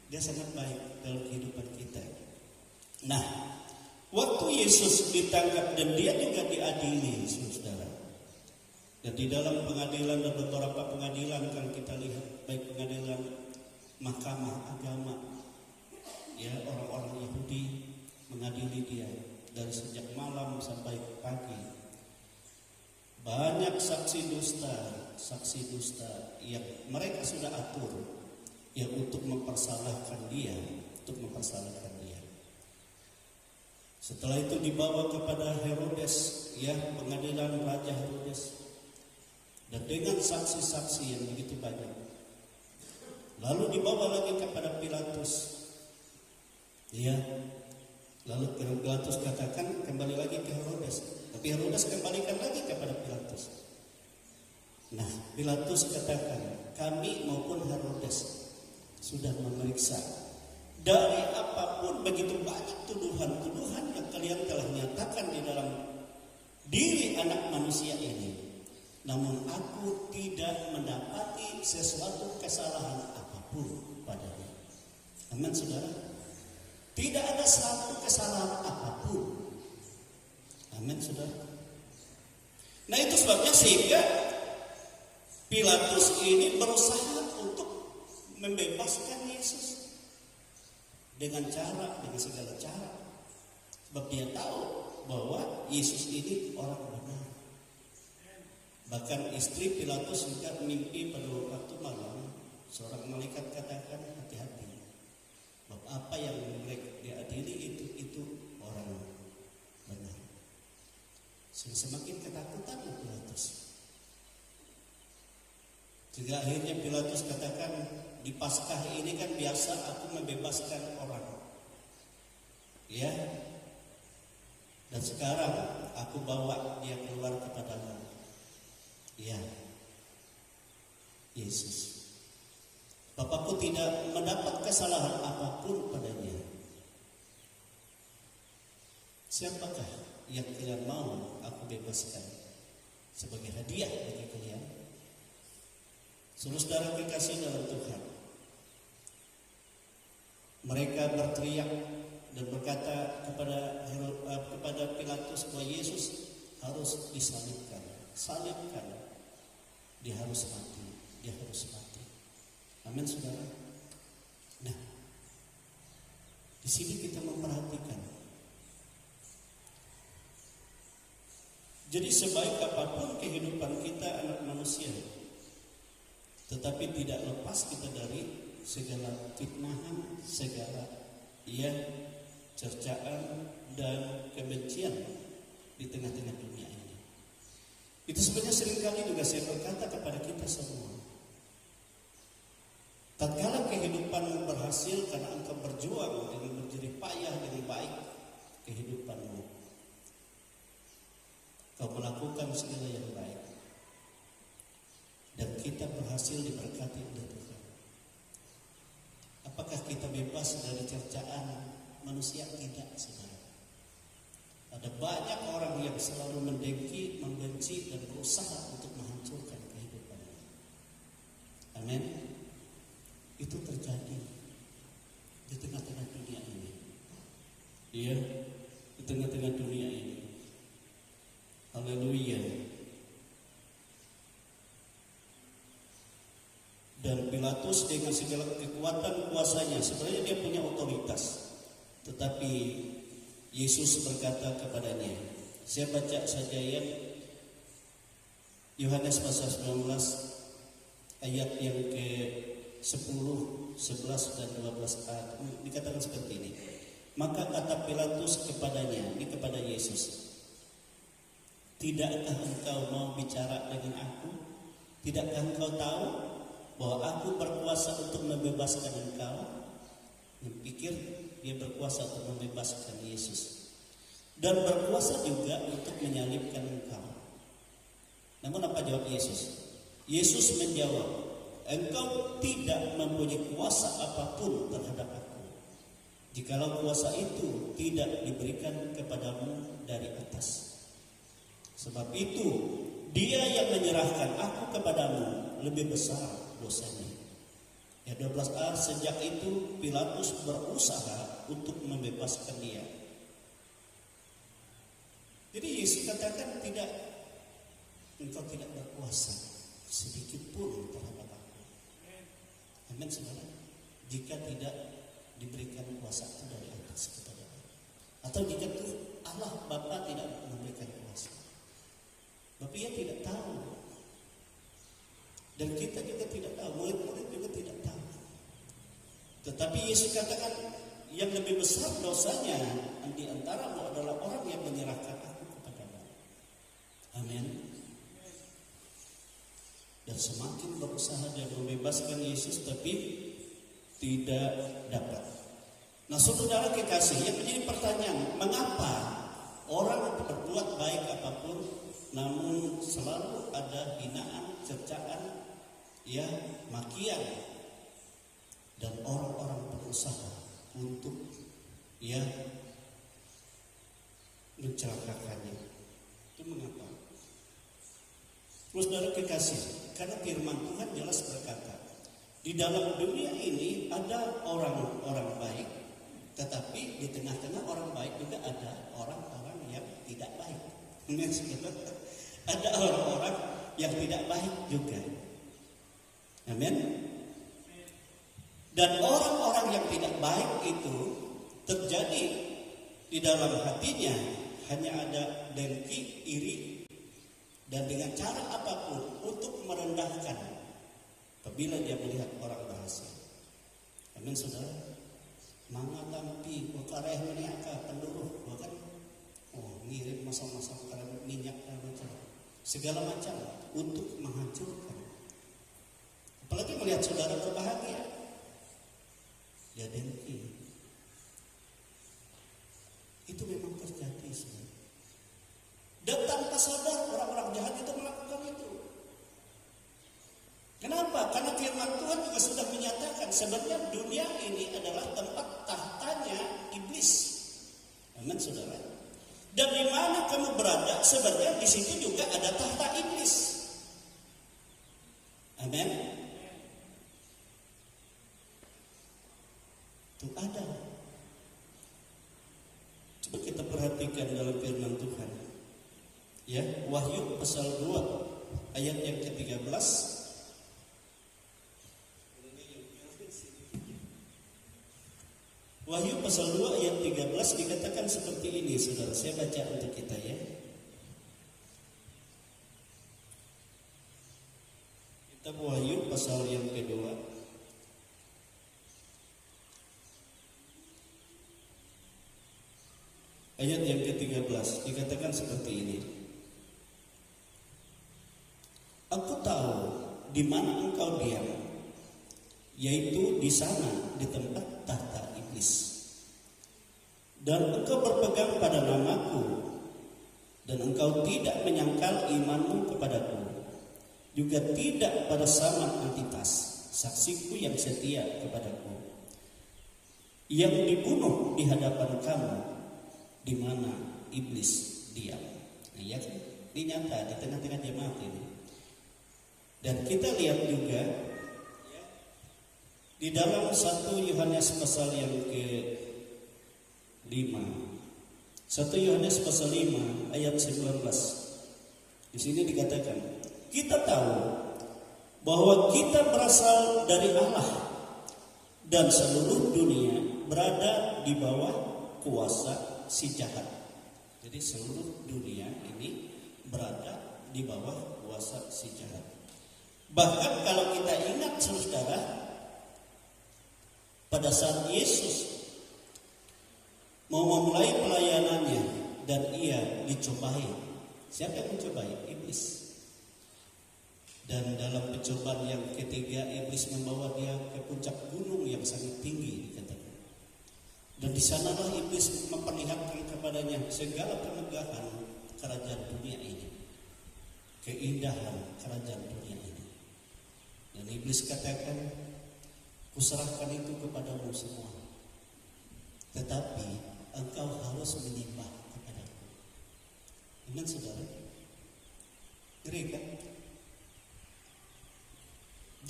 Dia sangat baik dalam kehidupan kita. Nah, waktu Yesus ditangkap dan dia juga diadili, saudara. Dan di dalam pengadilan dan beberapa pengadilan kan kita lihat, baik pengadilan mahkamah agama, ya, orang-orang Yahudi mengadili dia dari sejak malam sampai pagi. Banyak saksi dusta yang mereka sudah atur, yang untuk mempersalahkan dia. Setelah itu dibawa kepada Herodes, ya, pengadilan Raja Herodes, dan dengan saksi-saksi yang begitu banyak. Lalu dibawa lagi kepada Pilatus, ya. Lalu Pilatus katakan kembali lagi ke Herodes, tapi Herodes kembalikan lagi kepada Pilatus. Nah, Pilatus katakan, kami maupun Herodes sudah memeriksa dari apapun begitu banyak tuduhan-tuduhan yang kalian telah nyatakan di dalam diri anak manusia ini. Namun aku tidak mendapati sesuatu kesalahan apapun padanya. Amin, saudara. Tidak ada satu kesalahan apapun. Amin, saudara. Nah itu sebabnya sehingga Pilatus ini berusaha untuk membebaskan Yesus dengan segala cara. Sebab dia tahu bahwa Yesus ini orang benar. Bahkan istri Pilatus juga mimpi pada waktu malam, seorang malaikat katakan, hati-hati, bahwa apa yang mereka diadili itu orang benar. Semakin ketakutan Pilatus. Sehingga akhirnya Pilatus katakan, di Paskah ini kan biasa aku membebaskan orang, ya. Dan sekarang aku bawa dia keluar kepadamu, ya, Yesus. Bapakku tidak mendapat kesalahan apapun padanya. Siapakah yang kalian mau aku bebaskan sebagai hadiah bagi kalian? Saudara kekasih dalam Tuhan, mereka berteriak dan berkata kepada Pilatus bahwa Yesus harus disalibkan. Salibkan, dia harus mati, dia harus mati. Amin, saudara. Nah, di sini kita memperhatikan. Jadi sebaik apapun kehidupan kita anak manusia, tetapi tidak lepas kita dari segala fitnahan, segala cercaan dan kebencian di tengah-tengah dunia ini. Itu sebenarnya seringkali juga saya berkata kepada kita semua. Tatkala kehidupanmu berhasil karena engkau berjuang dengan berjerih payah dengan baik kehidupanmu, kau melakukan segala yang baik, dan kita berhasil diberkati oleh Tuhan. Apakah kita bebas dari cercaan manusia? Tidak, saudara. Ada banyak orang yang selalu mendengki, membenci, dan berusaha untuk menghancurkan kehidupannya. Amin. Itu terjadi di tengah-tengah dunia ini. Iya, di tengah-tengah dunia ini. Haleluya. Dan Pilatus dengan segala kekuatan kuasanya, sebenarnya dia punya otoritas. Tetapi Yesus berkata kepadanya, saya baca saja ya, Yohanes pasal 19 ayat yang ke 10, 11 dan 12 dikatakan seperti ini. Maka kata Pilatus kepadanya, ini kepada Yesus, tidakkah engkau mau bicara dengan aku? Tidakkah engkau tahu bahwa aku berkuasa untuk membebaskan engkau? Pikir dia berkuasa untuk membebaskan Yesus, dan berkuasa juga untuk menyalibkan engkau. Namun apa jawab Yesus? Yesus menjawab, engkau tidak mempunyai kuasa apapun terhadap aku, jikalau kuasa itu tidak diberikan kepadamu dari atas. Sebab itu dia yang menyerahkan aku kepadamu lebih besar dosanya. Ya 12a, sejak itu Pilatus berusaha untuk membebaskan dia. Jadi Yesus katakan, tidak, engkau tidak berkuasa sedikit pun terhadap aku. Amin, saudara. Jika tidak diberikan kuasa itu dari atas kepada aku, atau jika Allah Bapa tidak memberikan kuasa, Bapak ia tidak tahu. Dan kita juga tidak tahu, murid-murid juga tidak tahu. Tetapi Yesus katakan, yang lebih besar dosanya di antaramu adalah orang yang menyerahkan aku kepadamu. Amin. Dan semakin berusaha dia membebaskan Yesus, tapi tidak dapat. Nah, saudara kekasih, yang menjadi pertanyaan, mengapa orang berbuat baik apapun, namun selalu ada hinaan, cercaan, makian, dan orang-orang berusaha untuk mencelakakannya. Itu mengapa? Saudara kekasih, karena firman Tuhan jelas berkata, di dalam dunia ini ada orang-orang baik, tetapi di tengah-tengah orang baik juga ada orang-orang yang tidak baik. Ada orang-orang yang tidak baik juga. Amin. Dan orang-orang yang tidak baik itu terjadi di dalam hatinya hanya ada dengki, iri, dan dengan cara apapun untuk merendahkan apabila dia melihat orang berhasil. Amin saudara. Manga tampi wakareh meniaka penduruh bahkan ngirim masang-masang karena minyak dan macam segala macam untuk menghancurkan. Apalagi melihat saudara berbahagia, dia dengki. Itu memang terjadi saudara. Dan tanpa sadar orang-orang jahat itu melakukan itu. Kenapa? Karena firman Tuhan juga sudah menyatakan sebenarnya dunia ini adalah tempat tahtanya iblis. Amin saudara. Dan di mana kamu berada sebenarnya di situ juga ada tahta iblis. Amin. Itu ada. Coba kita perhatikan dalam firman Tuhan. Ya, Wahyu pasal 2 ayat yang ke-13. Wahyu pasal 2 ayat 13 dikatakan seperti ini, saudara. Saya baca untuk kita ya. Kitab Wahyu pasal yang kedua. Ayat yang ke-13 dikatakan seperti ini. Aku tahu di mana engkau diam, yaitu di sana di tempat tahta iblis. Dan engkau berpegang pada namaku, dan engkau tidak menyangkal imanmu kepadaku, juga tidak pada Saman Antipas, saksiku yang setia kepadaku, yang dibunuh di hadapan kamu, di mana iblis diam. Nah, ya, ini nyata di tengah-tengah jemaat ini. Dan kita lihat juga di dalam 1 Yohanes pasal yang ke-5. 1 Yohanes pasal 5 ayat 19. Di sini dikatakan, kita tahu bahwa kita berasal dari Allah dan seluruh dunia berada di bawah kuasa si jahat. Jadi seluruh dunia ini berada di bawah kuasa si jahat. Bahkan kalau kita ingat saudara, pada saat Yesus mau memulai pelayanannya dan ia dicobai, siapa yang mencobai? Iblis. Dan dalam pencobaan yang ketiga, iblis membawa dia ke puncak gunung yang sangat tinggi dikatakan. Dan di sanalah iblis memperlihatkan kepadanya segala kemegahan kerajaan dunia ini, keindahan kerajaan dunia ini. Dan iblis katakan, kuserahkan itu kepadamu semua, tetapi engkau harus menyembah kepadaku. Amin saudara. Ngeri kan?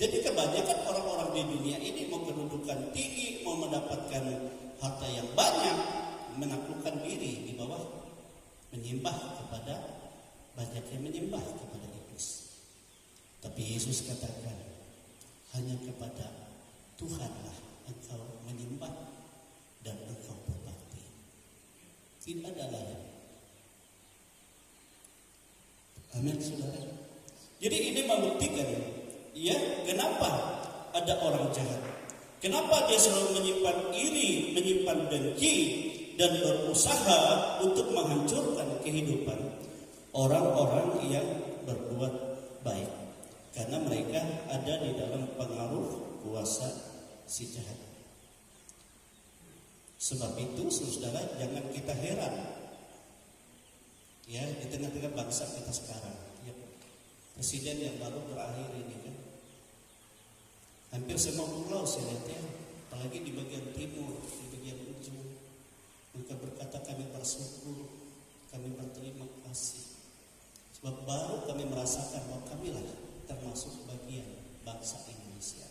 Jadi kebanyakan orang-orang di dunia ini mau kedudukan tinggi, mau mendapatkan harta yang banyak, menaklukkan diri di bawah menyembah kepada, banyak yang menyembah kepada iblis. Tapi Yesus katakan, hanya kepada Tuhanlah engkau menyembah dan engkau berbakti. Tidak ada lain. Amin saudara. Jadi ini membuktikan, ya, kenapa ada orang jahat. Kenapa dia selalu menyimpan iri, menyimpan dengki, dan berusaha untuk menghancurkan kehidupan orang-orang yang berbuat baik. Karena mereka ada di dalam pengaruh kuasa si jahat. Sebab itu saudara, jangan kita heran, ya, di tengah-tengah bangsa kita sekarang, ya, presiden yang baru berakhir ini kan, hampir semua pulau saya lihat ya, apalagi di bagian timur, di bagian ujung, mereka berkata kami bersyukur, kami berterima kasih, sebab baru kami merasakan bahwa kamilah termasuk bagian bangsa Indonesia.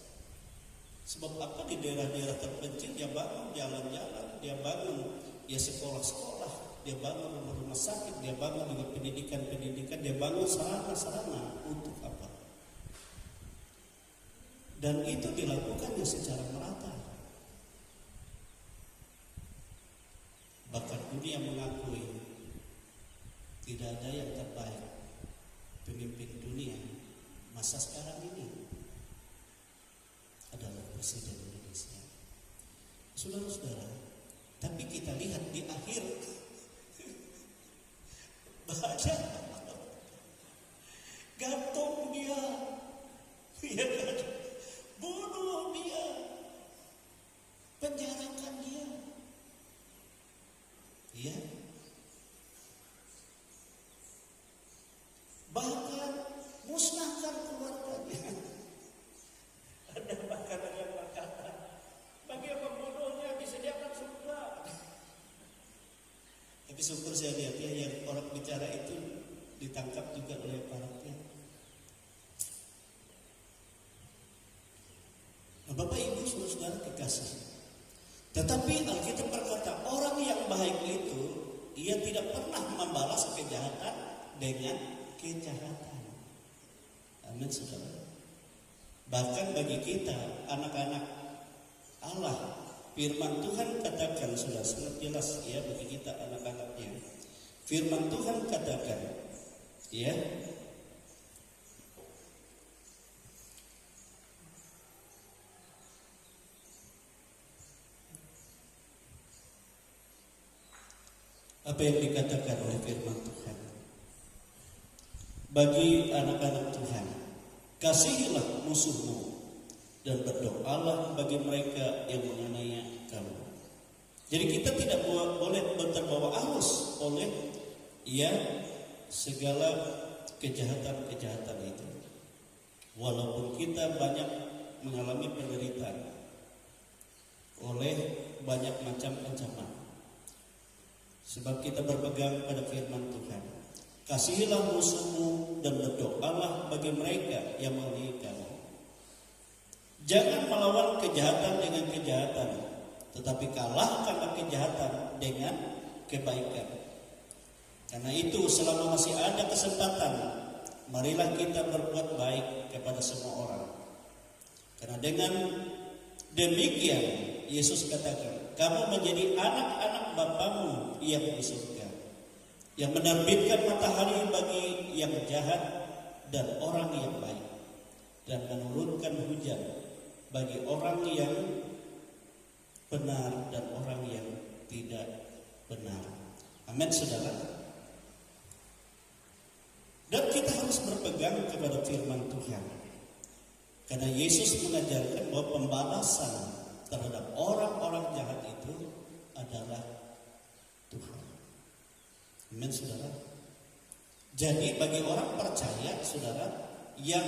Sebab apa, di daerah-daerah terpencil dia bangun jalan-jalan, dia bangun ya sekolah-sekolah, dia bangun rumah-rumah sakit, dia bangun dengan pendidikan-pendidikan, dia bangun sarana-sarana untuk apa? Dan itu dilakukannya secara merata. Bahkan dunia mengakui tidak ada yang terbaik pemimpin dunia masa sekarang ini adalah Presiden Indonesia. Saudara-saudara, tapi kita lihat di akhir baca gantung dia, ya kan? Bunuh dia, penjarakan dia, ya. Bahkan musnahkan keluarganya. Ada makanan yang berkata, bagi yang membunuhnya disediakan surga. Tapi syukur saya lihat ya, yang orang bicara itu ditangkap juga oleh aparatnya. Nah, Bapak Ibu saudara-saudara kekasih, tetapi Alkitab berkata orang yang baik itu ia tidak pernah membalas kejahatan dengan kejahatan. Amin saudara. Bahkan bagi kita anak-anak Allah, firman Tuhan katakan sudah sangat jelas ya bagi kita anak-anaknya. Firman Tuhan katakan ya, apa yang dikatakan oleh firman Tuhan bagi anak-anak Tuhan, kasihilah musuhmu dan berdoalah bagi mereka yang menganiaya kamu. Jadi kita tidak boleh terbawa arus oleh ya segala kejahatan-kejahatan itu. Walaupun kita banyak mengalami penderitaan oleh banyak macam ancaman. Sebab kita berpegang pada firman Tuhan. Kasihilah musuhmu dan berdoalah bagi mereka yang menganiaya kamu. Jangan melawan kejahatan dengan kejahatan, tetapi kalahkanlah kejahatan dengan kebaikan. Karena itu selama masih ada kesempatan, marilah kita berbuat baik kepada semua orang. Karena dengan demikian Yesus katakan, kamu menjadi anak-anak Bapamu yang di surga, yang menerbitkan matahari bagi yang jahat dan orang yang baik, dan menurunkan hujan bagi orang yang benar dan orang yang tidak benar. Amin saudara. Dan kita harus berpegang kepada firman Tuhan, karena Yesus mengajarkan bahwa pembalasan terhadap orang-orang jahat itu adalah Tuhan. Amin saudara. Jadi bagi orang percaya saudara yang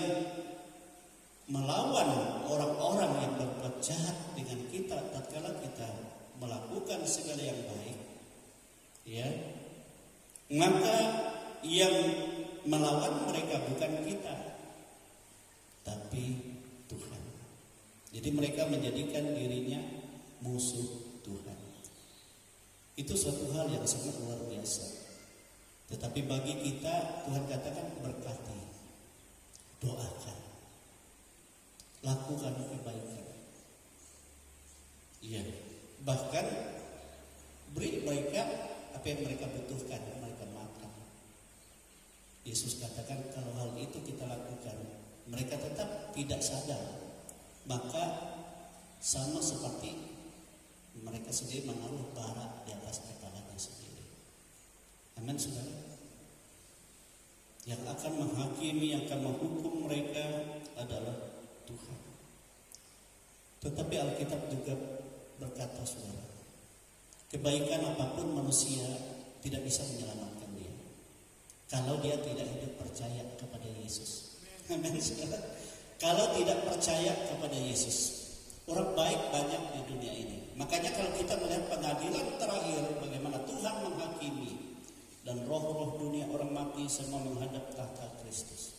melawan orang-orang yang berbuat jahat dengan kita tatkala kita melakukan segala yang baik, ya, maka yang melawan mereka bukan kita, tapi Tuhan. Jadi mereka menjadikan dirinya musuh Tuhan. Itu suatu hal yang sangat luar biasa. Tetapi bagi kita Tuhan katakan berkati, doakan, lakukan kebaikan. Iya, bahkan beri mereka apa yang mereka butuhkan, mereka makan. Yesus katakan kalau hal itu kita lakukan, mereka tetap tidak sadar, maka sama seperti mereka sendiri menaruh bara di atas kepalanya sendiri. Amin saudara. Yang akan menghakimi, yang akan menghukum mereka adalah Tuhan. Tetapi Alkitab juga berkata saudara, kebaikan apapun manusia tidak bisa menyelamatkan dia kalau dia tidak hidup percaya kepada Yesus. Amin saudara. Kalau tidak percaya kepada Yesus, orang baik banyak di dunia ini. Makanya kalau kita melihat pengadilan terakhir, bagaimana Tuhan menghakimi dan roh-roh dunia orang mati semua menghadap tahta Kristus.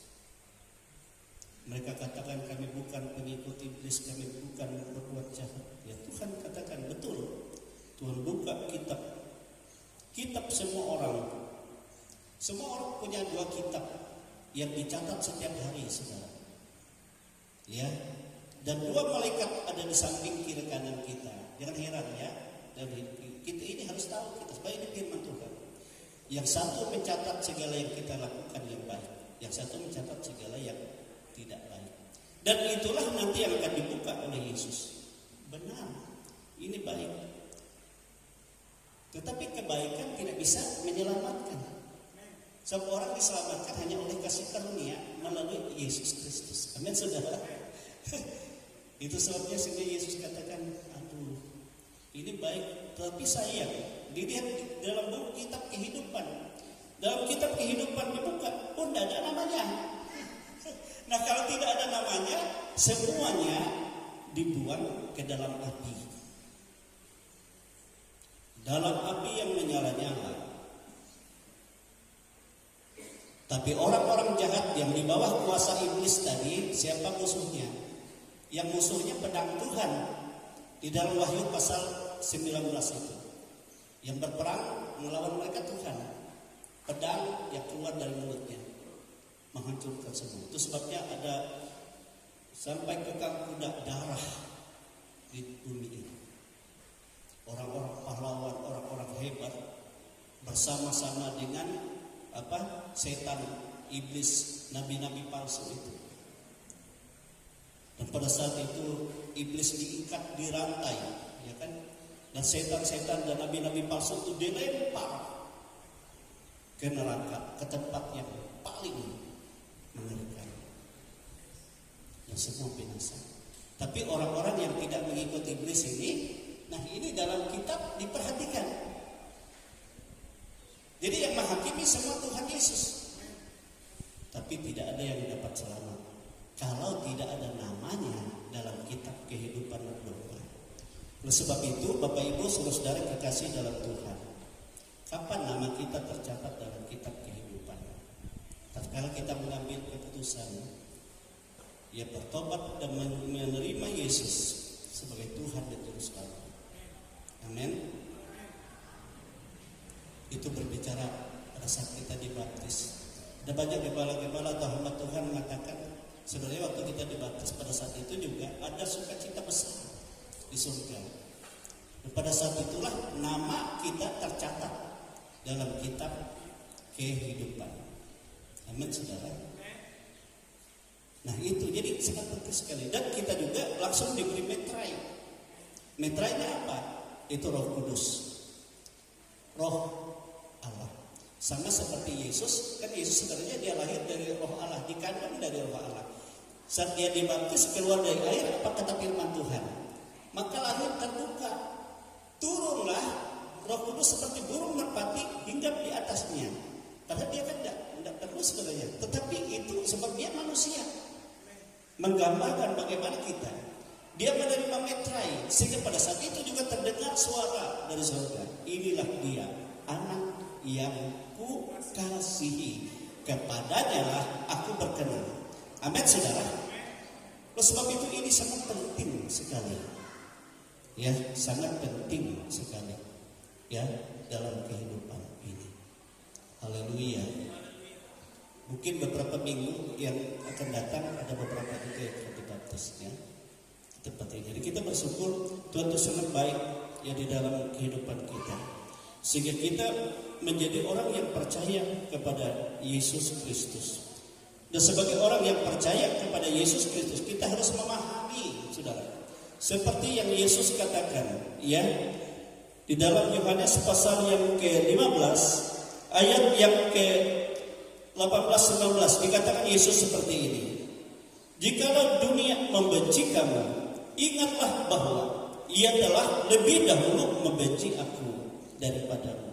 Mereka katakan kami bukan pengikut iblis, kami bukan berbuat jahat. Ya Tuhan katakan betul. Tuhan buka kitab semua orang. Semua orang punya 2 kitab yang dicatat setiap hari saudara. Ya, dan 2 malaikat ada di samping kiri kanan kita. Jangan heran ya. Dan kita ini harus tahu kita sebagai firman Tuhan. Yang satu mencatat segala yang kita lakukan yang baik. yang satu mencatat segala yang tidak baik. Dan itulah nanti yang akan dibuka oleh Yesus. Benar, ini baik. Tetapi kebaikan tidak bisa menyelamatkan. Sebab orang diselamatkan hanya oleh kasih karunia melalui Yesus Kristus. Amin, saudara. Itu sebabnya sehingga Yesus katakan, aduh, ini baik, tapi sayang. Dilihat dalam buku kitab kehidupan. Dalam kitab kehidupan dibuka pun tidak ada namanya. Nah, kalau tidak ada namanya, semuanya dibuang ke dalam api. Dalam api yang menyala-nyala. Tapi orang-orang jahat yang di bawah kuasa iblis tadi, siapa musuhnya? Yang musuhnya pedang Tuhan. Di dalam Wahyu pasal 19 itu. Yang berperang melawan mereka Tuhan. Pedang yang keluar dari mulutnya menghancurkan semua. Itu sebabnya ada sampai kekang kuda darah di bumi ini. Orang-orang pahlawan, orang-orang hebat bersama-sama dengan setan, iblis, nabi-nabi palsu itu. Dan pada saat itu iblis diikat di rantai, ya kan? Dan setan-setan dan nabi-nabi palsu itu dilempar ke neraka, ke tempat yang paling mengerikan. Dan semua binasa. Tapi orang-orang yang tidak mengikuti iblis ini, nah ini dalam kitab diperhatikan. Jadi yang menghakimi semua Tuhan Yesus. Tapi tidak ada yang dapat selamat kalau tidak ada namanya dalam kitab kehidupan domba. Oleh sebab itu, Bapak Ibu saudara-saudara kekasih dalam Tuhan, kapan nama kita tercatat dalam kitab kehidupan? Tatkala kita mengambil keputusan, ya bertobat dan menerima Yesus sebagai Tuhan dan Juru Selamat. Amin. Itu berbicara pada saat kita dibaptis. Ada banyak gembala-gembala atau hamba Tuhan mengatakan, sebenarnya waktu kita dibaptis pada saat itu juga ada sukacita besar di surga. Dan pada saat itulah nama kita tercatat dalam kitab kehidupan. Amin, saudara. Nah itu jadi sangat penting sekali. Dan kita juga langsung diberi metrai. Metrainya apa? Itu Roh Kudus, Roh Allah. Sama seperti Yesus, kan Yesus sebenarnya dia lahir dari Roh Allah, dikandung dari Roh Allah. Saat dia dibaptis keluar dari air, apa kata firman Tuhan? Maka lahir terbuka, turunlah Roh Kudus seperti burung merpati hinggap di atasnya. Padahal dia kan tidak perlu sebenarnya, tetapi itu sebab dia manusia, menggambarkan bagaimana kita. Dia menerima metrai, sehingga pada saat itu juga terdengar suara dari surga. Inilah dia, anak yang ku kasihi, kepadanya lah aku berkenan. Amin, saudara. Oleh sebab itu ini sangat penting sekali, ya, sangat penting sekali, ya, dalam kehidupan ini. Haleluya. Mungkin beberapa minggu yang akan datang ada beberapa juga yang akan dibaptis, ya. Tempat ini. Jadi kita bersyukur Tuhan itu sangat baik ya di dalam kehidupan kita, sehingga kita menjadi orang yang percaya kepada Yesus Kristus. Dan sebagai orang yang percaya kepada Yesus Kristus, kita harus memahami, saudara, seperti yang Yesus katakan, ya, di dalam Yohanes pasal yang ke-15 ayat yang ke-18-19 dikatakan Yesus seperti ini. Jikalau dunia membenci kamu, ingatlah bahwa ia telah lebih dahulu membenci aku daripadamu.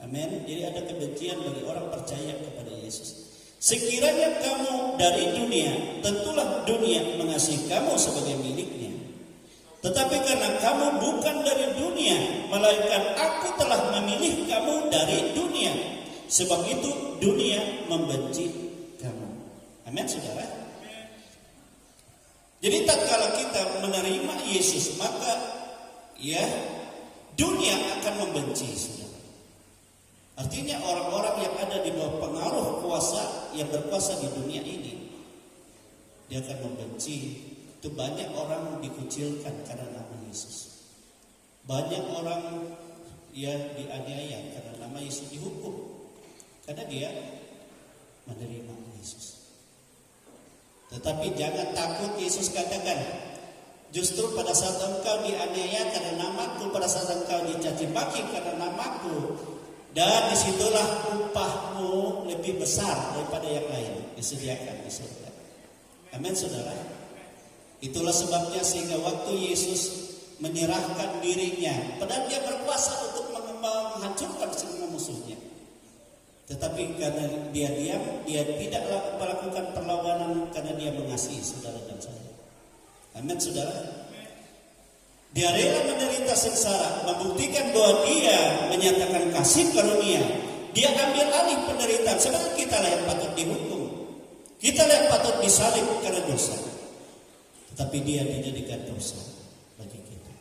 Amin. Jadi ada kebencian bagi orang percaya kepada Yesus. Sekiranya kamu dari dunia, tentulah dunia mengasihi kamu sebagai miliknya. Tetapi karena kamu bukan dari dunia, melainkan aku telah memilih kamu dari dunia, sebab itu dunia membenci kamu. Amin, saudara. Jadi tatkala kita menerima Yesus, maka ya dunia akan membenci, saudara. Artinya orang-orang yang ada di bawah pengaruh kuasa yang berkuasa di dunia ini, dia akan membenci. Itu banyak orang dikucilkan karena nama Yesus. Banyak orang ya dianiaya karena nama Yesus, dihukum karena dia menerima Yesus. Tetapi jangan takut, Yesus katakan, justru pada saat engkau dianiaya karena namaku, pada saat engkau dicaci maki karena namaku, dan disitulah upahmu lebih besar daripada yang lain disediakan di surga. Amin, saudara. Itulah sebabnya sehingga waktu Yesus menyerahkan dirinya, padahal dia berkuasa untuk menghancurkan semua musuhnya, tetapi karena dia diam, dia tidak melakukan perlawanan karena dia mengasihi saudara dan saya. Amin, saudara. Dia rela menderita sengsara, membuktikan bahwa dia menyatakan kasih karunia. Dia ambil alih penderitaan. Sebenarnya kita lah yang patut dihukum, kita lah yang patut disalib karena dosa, tetapi dia dijadikan dosa bagi kita.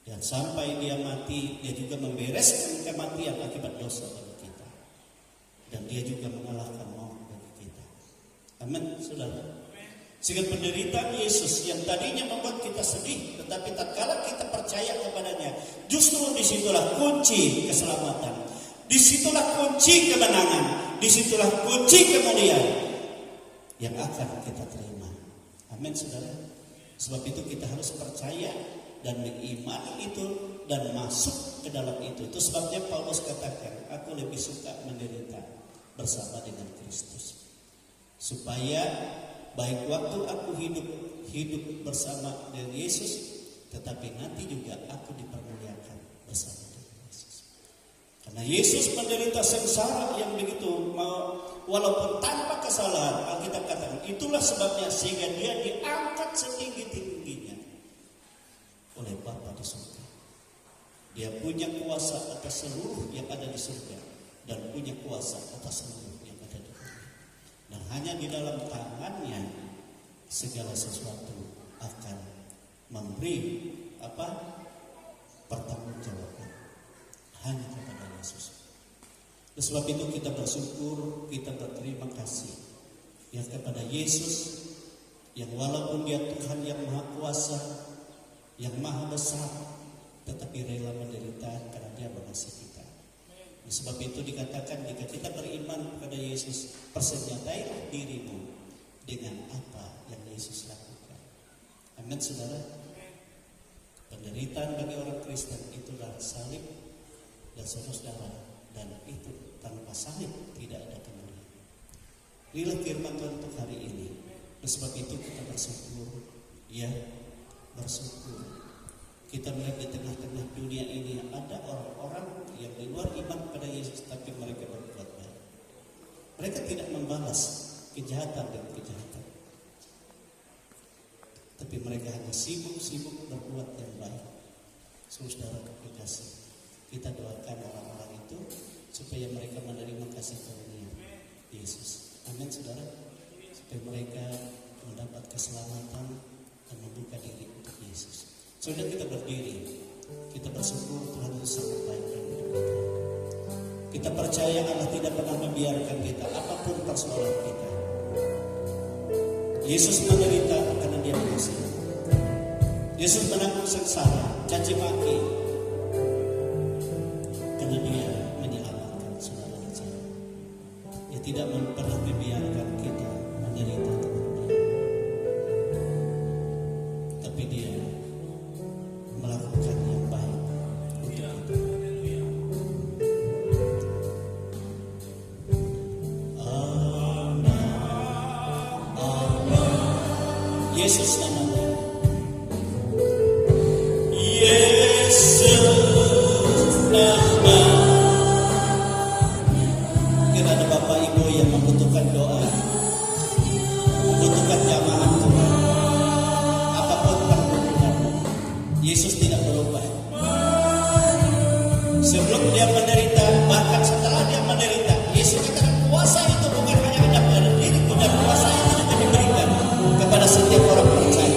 Dan sampai dia mati, dia juga membereskan kematian akibat dosa bagi kita. Dan dia juga mengalahkan maut bagi kita. Amin, saudara. Sehingga penderitaan Yesus yang tadinya membuat kita sedih, tetapi tatkala kita percaya kepadanya, justru disitulah kunci keselamatan, disitulah kunci kemenangan, disitulah kunci kemuliaan yang akan kita terima. Amin, saudara. Sebab itu kita harus percaya dan mengimani itu dan masuk ke dalam itu. Itu sebabnya Paulus katakan, aku lebih suka menderita bersama dengan Kristus, supaya baik waktu aku hidup bersama dengan Yesus, tetapi nanti juga aku dipermuliakan bersama dengan Yesus. Karena Yesus menderita sengsara yang begitu, walaupun tanpa kesalahan, Alkitab katakan itulah sebabnya sehingga dia diangkat setinggi-tingginya oleh Bapa di surga. Dia punya kuasa atas seluruh yang ada di surga dan punya kuasa atas seluruh yang ada di bumi. Dan hanya di dalam tangannya segala sesuatu akan memberi pertanggungjawaban. Hanya kepada Yesus. Sebab itu kita bersyukur, kita berterima kasih ya kepada Yesus yang walaupun dia Tuhan yang maha kuasa, yang maha besar, tetapi rela menderita karena dia mengasihi kita. Sebab itu dikatakan jika kita beriman kepada Yesus, persenjatailah dirimu dengan apa yang Yesus lakukan. Amin, saudara. Penderitaan bagi orang Kristen itulah salib dan saudara, dan itu tanpa salib tidak ada kemuliaan. Inilah firman Tuhan untuk hari ini. Sebab itu kita bersyukur, ya bersyukur. Kita melihat di tengah-tengah dunia ini ada orang-orang yang di luar iman pada Yesus, tapi mereka berbuat baik. Mereka tidak membalas kejahatan dengan kejahatan, tapi mereka hanya sibuk berbuat yang baik. Saudara kekasih, kita doakan orang-orang itu supaya mereka menerima kasih karunia Yesus. Amin, saudara. Supaya mereka mendapat keselamatan dan membuka diri untuk Yesus. Saudara, kita berdiri, kita bersyukur Tuhan itu sangat baik dalam hidup kita. Kita percaya Allah tidak pernah membiarkan kita apapun persoalan kita. Yesus menderita karena dia mengasihi. Yesus menanggung sengsara, caci maki, karena dia menyelamatkan saudara dan saya. Dia tidak pernah membiarkan kita menderita dengan dia, tapi dia melakukan yang baik untuk kita. Yesus namanya. Yesus namanya. Mungkin ada Bapak Ibu yang membutuhkan doa, membutuhkan jamaah Tuhan. Apapun pergumulan, Yesus tidak berubah. Sebelum dia menderita, bahkan setelah dia menderita, Yesus katakan kuasa itu bukan hanya ada pada diriku, dan kuasa itu juga diberikan kepada setiap orang percaya.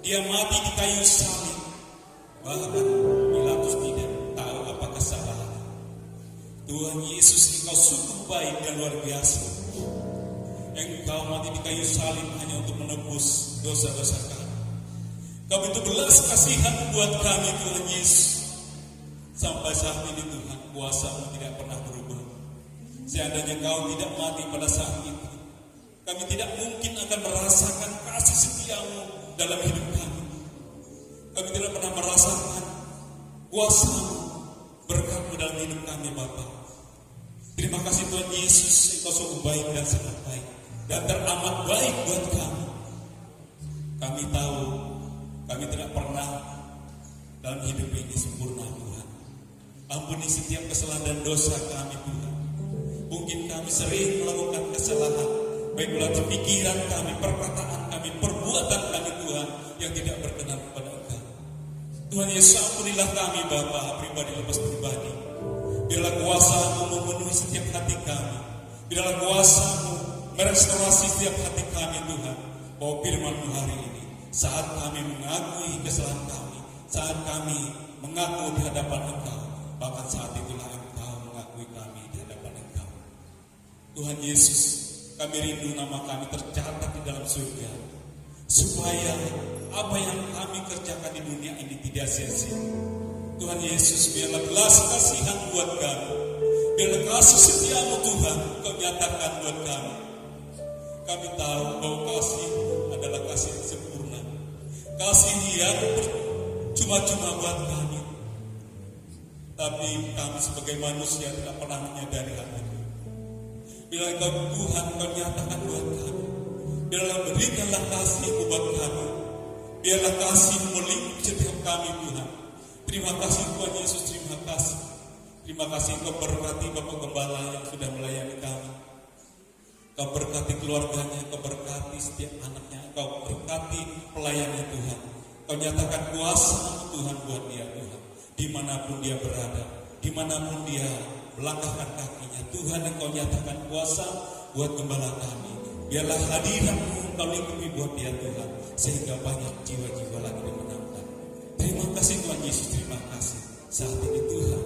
Dia mati di kayu salib. Bahkan bila Yesus, Engkau sungguh baik dan luar biasa. Engkau mati di kayu salib hanya untuk menebus dosa-dosa kami. Kau itu belas kasihan buat kami, Tuhan Yesus. Sampai saat ini Tuhan, kuasa-Mu tidak pernah berubah. Seandainya Kau tidak mati pada saat itu, kami tidak mungkin akan merasakan kasih setia-Mu dalam hidup kami. Kami tidak pernah merasakan kuasa-Mu, berkat-Mu dalam hidup kami, Bapa. Terima kasih Tuhan Yesus, Engkau sungguh baik dan sangat baik dan teramat baik buat kami. Kami tahu kami tidak pernah dalam hidup ini sempurna, Tuhan. Ampuni setiap kesalahan dan dosa kami, Tuhan. Mungkin kami sering melakukan kesalahan, baik melalui pikiran kami, perkataan kami, perbuatan kami, Tuhan, yang tidak berkenan kepada Engkau. Tuhan Yesus, ampunilah kami, Bapa, pribadi lepas pribadi. Biarlah kuasa-Mu memenuhi setiap hati kami. Biarlah kuasa-Mu merestorasi setiap hati kami, Tuhan. Bahwa firman-Mu hari ini, saat kami mengakui kesalahan kami, saat kami mengaku di hadapan Engkau, bahkan saat itulah Engkau mengakui kami di hadapan Engkau. Tuhan Yesus, kami rindu nama kami tercatat di dalam surga, supaya apa yang kami kerjakan di dunia ini tidak sia-sia. Tuhan Yesus, biarlah belas kasihan buat kami. Biarlah kasih setia-Mu, Tuhan, Kau nyatakan buat kami. Kami tahu bahwa kasih adalah kasih yang sempurna, kasih yang cuma-cuma buat kami. Tapi kami sebagai manusia tidak pernah menyadari hal itu. Bila Engkau Tuhan, Kau nyatakan buat kami. Biarlah berikanlah kasih-Mu buat kami. Biarlah kasih-Mu melingkupi setiap kami, Tuhan. Terima kasih Tuhan Yesus, terima kasih. Terima kasih Kau berkati Bapak Gembala yang sudah melayani kami. Kau berkati keluarganya, Kau berkati setiap anaknya, Kau berkati pelayannya, Tuhan. Kau nyatakan kuasa-Mu, Tuhan, buat dia, Tuhan. Dimanapun dia berada, dimanapun dia melangkahkan kakinya, Tuhan, Engkau nyatakan kuasa buat gembala kami. Biarlah hadirat-Mu Kau lingkupi buat dia, Tuhan, sehingga banyak jiwa-jiwa lagi dimenangkan. Terima kasih Tuhan Yesus, terima kasih. Saat ini Tuhan,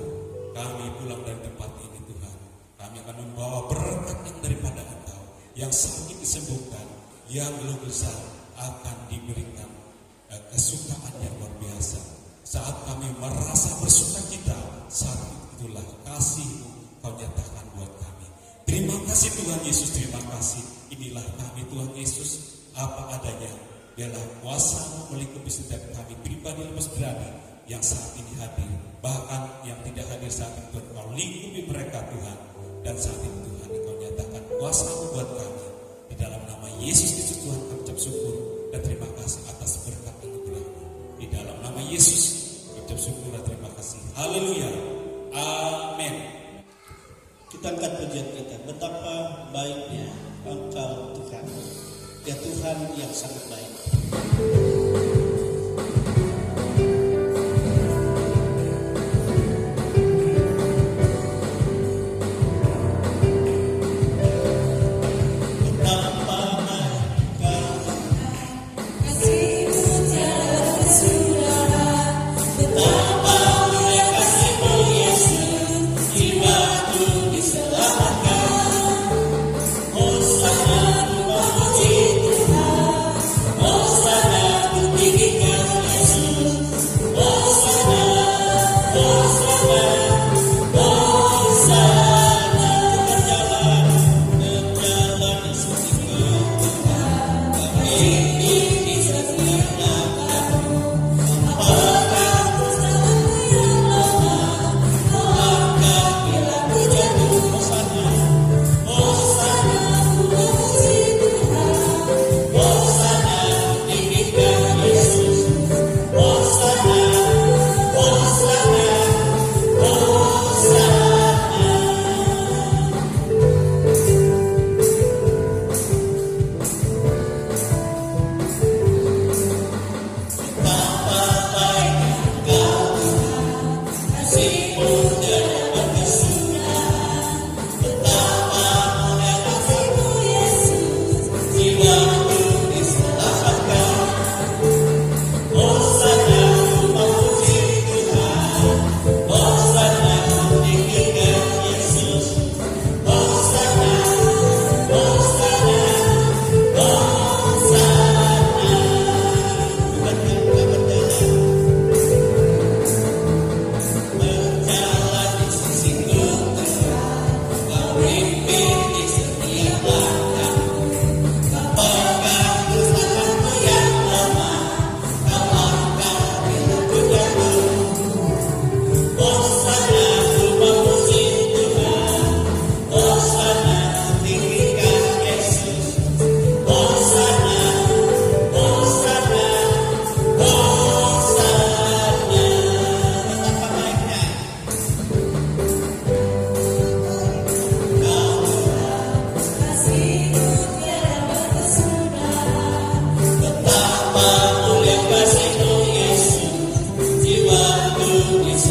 kami pulang dari tempat ini, Tuhan. Kami akan membawa berkat yang daripada Engkau. Yang sakit disembuhkan, yang belum besar akan diberikan kesukaan yang luar biasa. Saat kami merasa bersuka cita, saat itulah kasih-Mu Kau nyatakan buat kami. Terima kasih Tuhan Yesus, terima kasih. Inilah kami Tuhan Yesus, apa adanya. Biarlah kuasa-Mu melingkupi setiap kami pribadi lepas berani yang saat ini hadir, bahkan yang tidak hadir saat itu, Kau lingkupi mereka, Tuhan. Dan saat itu Tuhan, Engkau nyatakan kuasa-Mu buat kami. Di dalam nama Yesus Kristus Tuhan, kami ucap syukur dan terima kasih atas berkat anugerah-Mu. Di dalam nama Yesus, kami ucap syukur dan terima kasih. Haleluya. Amin. Kita angkat pujian kita. Betapa baiknya Engkau Tuhan. Ya Tuhan yang sangat baik.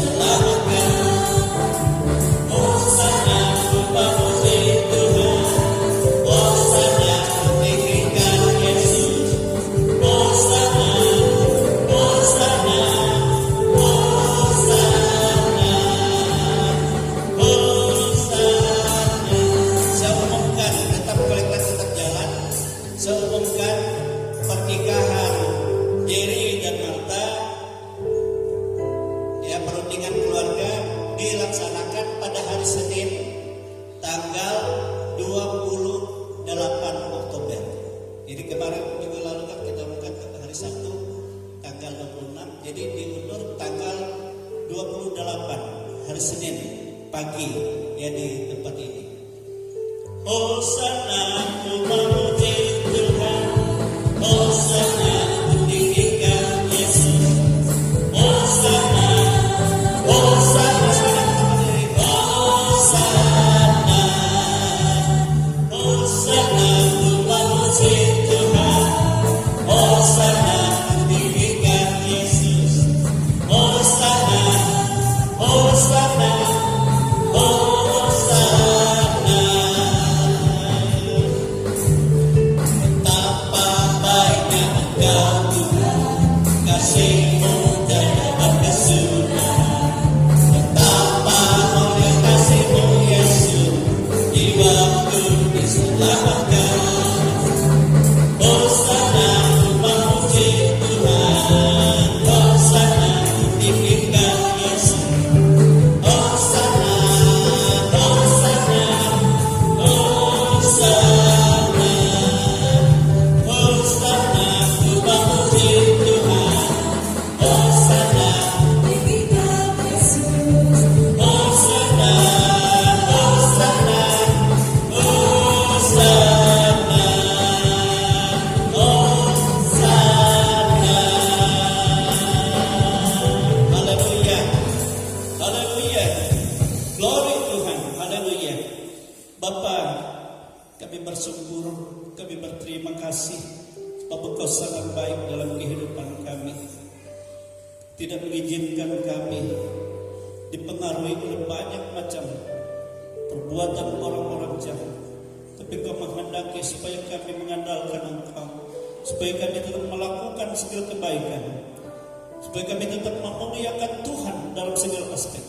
diselamatkan. Hosana ku memuji Tuhan, Hosana ku tinggikan Yesus. Hosana, Hosana, Hosana, Hosana. Saya umumkan, tetap kolektor tetap jalan. Saya umumkan pernikahan Jerry dan Marta, ya, perundingan keluarga dilaksanakan pada hari Senin tanggal 28 Oktober. Jadi kemarin minggu lalu kan kita umumkan hari Sabtu tanggal 26, jadi diundur tanggal 28 hari Senin pagi ya di tempat ini. Hosana ku memuji Tuhan, Hosana ku tinggikan Yesus. Hosana, Hosana, Hosana, Hosana ku memuji Tuhan, Hosana ku tinggikan Yesus. Hosana, Hosana, Hosana. Betapa baiknya Engkau Tuhan, kasih-Mu dalam kesudahan. Betapa mulia kasih-Mu Yesus, jiwaku diselamatkan. Hosana ku memuji Tuhan, Hosana ku tinggikan Yesus. Hosana, Hosana, Hosana, Hosana ku memuji Tuhan, Hosana, Hosana, Hosana, Hosana, Hosana. Haleluya, haleluya, glory Tuhan, haleluya. Bapa, kami bersyukur, kami berterima kasih bahwa Engkau sangat baik dalam kehidupan kami. Tidak mengizinkan kami dipengaruhi oleh banyak macam perbuatan orang-orang jahat, tapi Engkau menghendaki supaya kami mengandalkan Engkau, supaya kami tetap melakukan segala kebaikan, supaya kami tetap memuliakan Tuhan dalam segala aspek,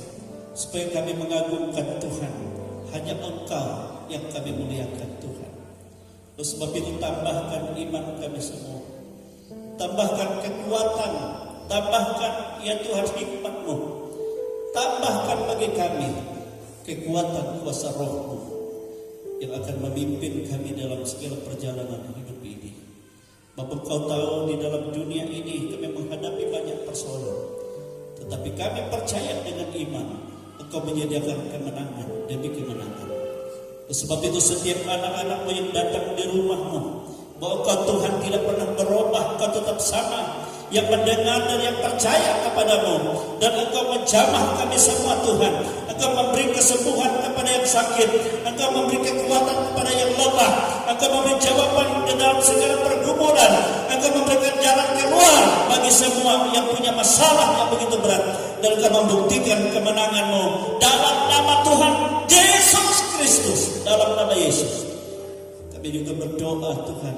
supaya kami mengagungkan Tuhan. Hanya Engkau yang kami muliakan Tuhan. Oleh sebab itu tambahkan iman kami semua, tambahkan kekuatan, tambahkan ya Tuhan hikmat-Mu, tambahkan bagi kami kekuatan kuasa Roh-Mu yang akan memimpin kami dalam segala perjalanan hidup ini. Bapak, Kau tahu di dalam dunia ini kami menghadapi banyak persoalan, tetapi kami percaya dengan iman Engkau menyediakan kemenangan demi kemenangan. Sebab itu setiap anak-anak-Mu yang datang di rumah-Mu, bahwa Kau Tuhan tidak pernah berubah, Kau tetap sama, yang mendengar dan yang percaya kepadamu, dan Engkau menjamah kami semua Tuhan. Engkau memberi kesembuhan kepada yang sakit, Engkau memberi kekuatan kepada yang lemah, Engkau memberi jawaban di dalam segala pergumulan, Engkau memberikan jalan keluar bagi semua yang punya masalah yang begitu berat, dan Engkau membuktikan kemenangan-Mu dalam nama Tuhan Yesus Kristus, dalam nama Yesus. Kami juga berdoa Tuhan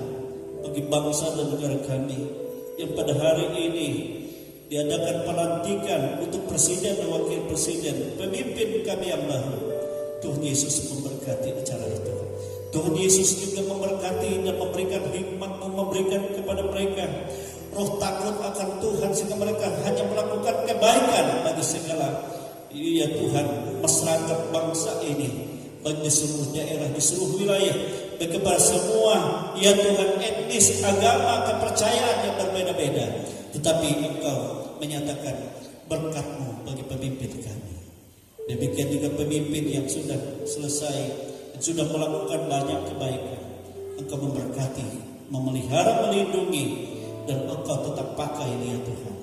bagi bangsa dan negara kami yang pada hari ini diadakan pelantikan untuk presiden dan wakil presiden, pemimpin kami yang baru. Tuhan Yesus memberkati acara itu. Tuhan Yesus juga memberkati dan memberikan hikmat, memberikan kepada mereka roh takut akan Tuhan, sehingga mereka hanya melakukan kebaikan bagi segala ya Tuhan masyarakat bangsa ini, bagi seluruh daerah, di seluruh wilayah, bagi kepada semua ya Tuhan etnis, agama, kepercayaan yang berbeda-beda, tetapi Engkau menyatakan berkat-Mu bagi pemimpin kami. Demikian juga pemimpin yang sudah selesai, yang sudah melakukan banyak kebaikan, Engkau memberkati, memelihara, melindungi, dan Engkau tetap pakai ya Tuhan.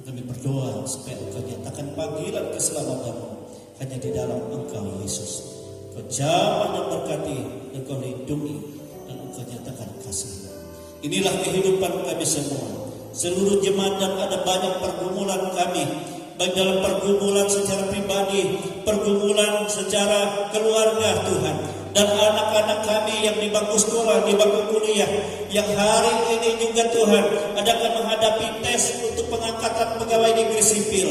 Kami berdoa supaya Engkau nyatakan panggilan keselamatan-Mu hanya di dalam Engkau Yesus. Engkau jamah dan berkati, dan Engkau lindungi, dan Engkau nyatakan kasih. Inilah kehidupan kami semua. Seluruh jemaat, dan ada banyak pergumulan kami, baik dalam pergumulan secara pribadi, pergumulan secara keluarga Tuhan. Dan anak-anak kami yang di bangku sekolah, di bangku kuliah, yang hari ini juga Tuhan akan menghadapi tes untuk pengangkatan pegawai negeri sipil.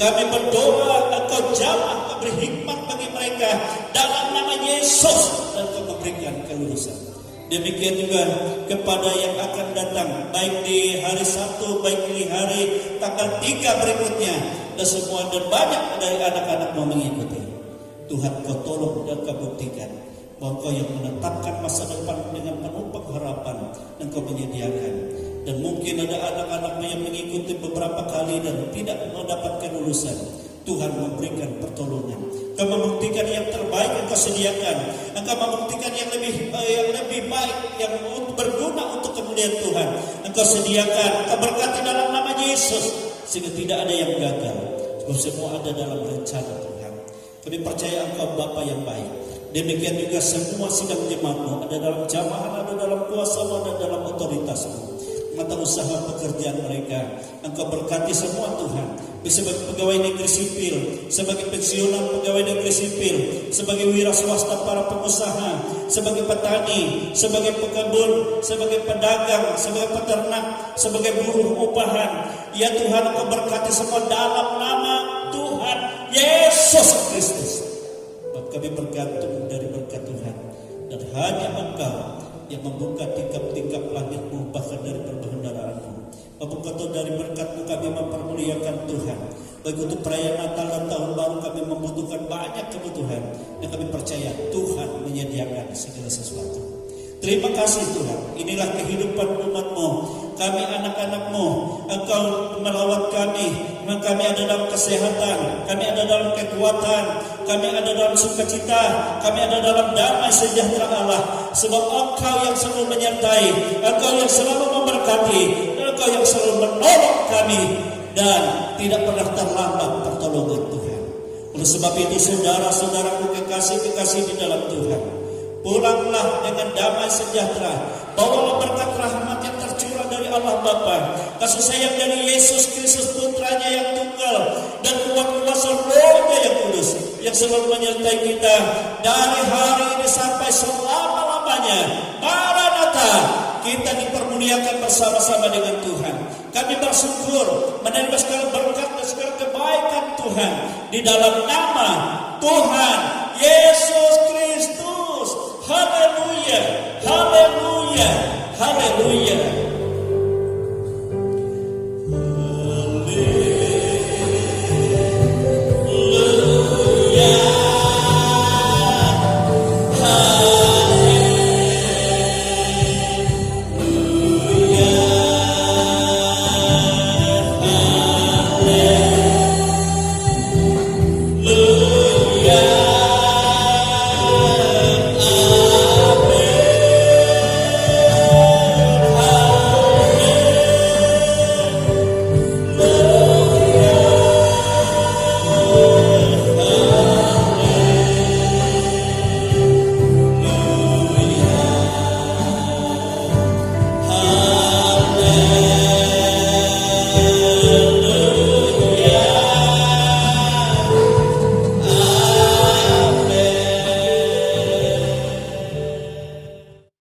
Kami berdoa Engkau jamah memberi hikmat bagi mereka dalam nama Yesus, dan Engkau memberikan kelulusan. Demikian juga kepada yang akan datang, baik di hari Sabtu, baik di hari tanggal 3 berikutnya, dan semua dan banyak dari anak-anak mau mengikuti. Tuhan Kau tolong dan Kau buktikan bahwa Kau yang menetapkan masa depan dengan penuh pengharapan, dan Kau menyediakan. Dan mungkin ada anak-anak yang mengikuti beberapa kali dan tidak mendapatkan lulusan. Tuhan memberikan pertolongan. Kau membuktikan yang terbaik yang Kau sediakan. Engkau membuktikan yang lebih baik, yang berguna untuk kemuliaan Tuhan. Engkau sediakan, Engkau berkati dalam nama Yesus, sehingga tidak ada yang gagal. Semua ada dalam rencana Tuhan. Kami percaya Engkau Bapa yang baik. Demikian juga semua sidang jemaat-Mu ada dalam jamaah, ada dalam kuasa-Mu, ada dalam otoritas-Mu. Mata usaha pekerjaan mereka Engkau berkati semua Tuhan. Sebagai pegawai negeri sipil, sebagai pensiunan pegawai negeri sipil, sebagai wira swasta para pengusaha, sebagai petani, sebagai pekebun, sebagai pedagang, sebagai peternak, sebagai buruh upahan. Ya Tuhan, Engkau berkati semua dalam nama Tuhan Yesus Kristus. Kami bergantung dari berkat Tuhan, dan hanya Engkau yang membuka tingkap-tingkap langit-Mu, bahkan dari perbendaharaan-Mu. Bapak Kau dari berkat-Mu kami mempermuliakan Tuhan. Baik untuk perayaan Natal dan Tahun Baru kami membutuhkan banyak kebutuhan, dan kami percaya Tuhan menyediakan segala sesuatu. Terima kasih Tuhan. Inilah kehidupan umat-Mu. Kami anak-anak-Mu. Engkau melawat kami. Kami ada dalam kesehatan. Kami ada dalam kekuatan. Kami ada dalam sukacita. Kami ada dalam damai sejahtera Allah. Sebab Engkau yang selalu menyertai. Engkau yang selalu memberkati. Engkau yang selalu menolong kami. Dan tidak pernah terlambat pertolongan Tuhan. Oleh sebab itu saudara-saudaraku kekasih-kekasih di dalam Tuhan, pulanglah dengan damai sejahtera. Bawalah berkat rahmat yang tercurah dari Allah Bapa, kasih sayang dari Yesus Kristus Putranya yang tunggal, dan kuat kuasa Roh-Nya yang kudus, yang selalu menyertai kita dari hari ini sampai selama-lamanya. Maranatha, kita dipermuliakan bersama-sama dengan Tuhan. Kami bersyukur menerima segala berkat dan segala kebaikan Tuhan di dalam nama Tuhan Yesus Kristus. Haleluya.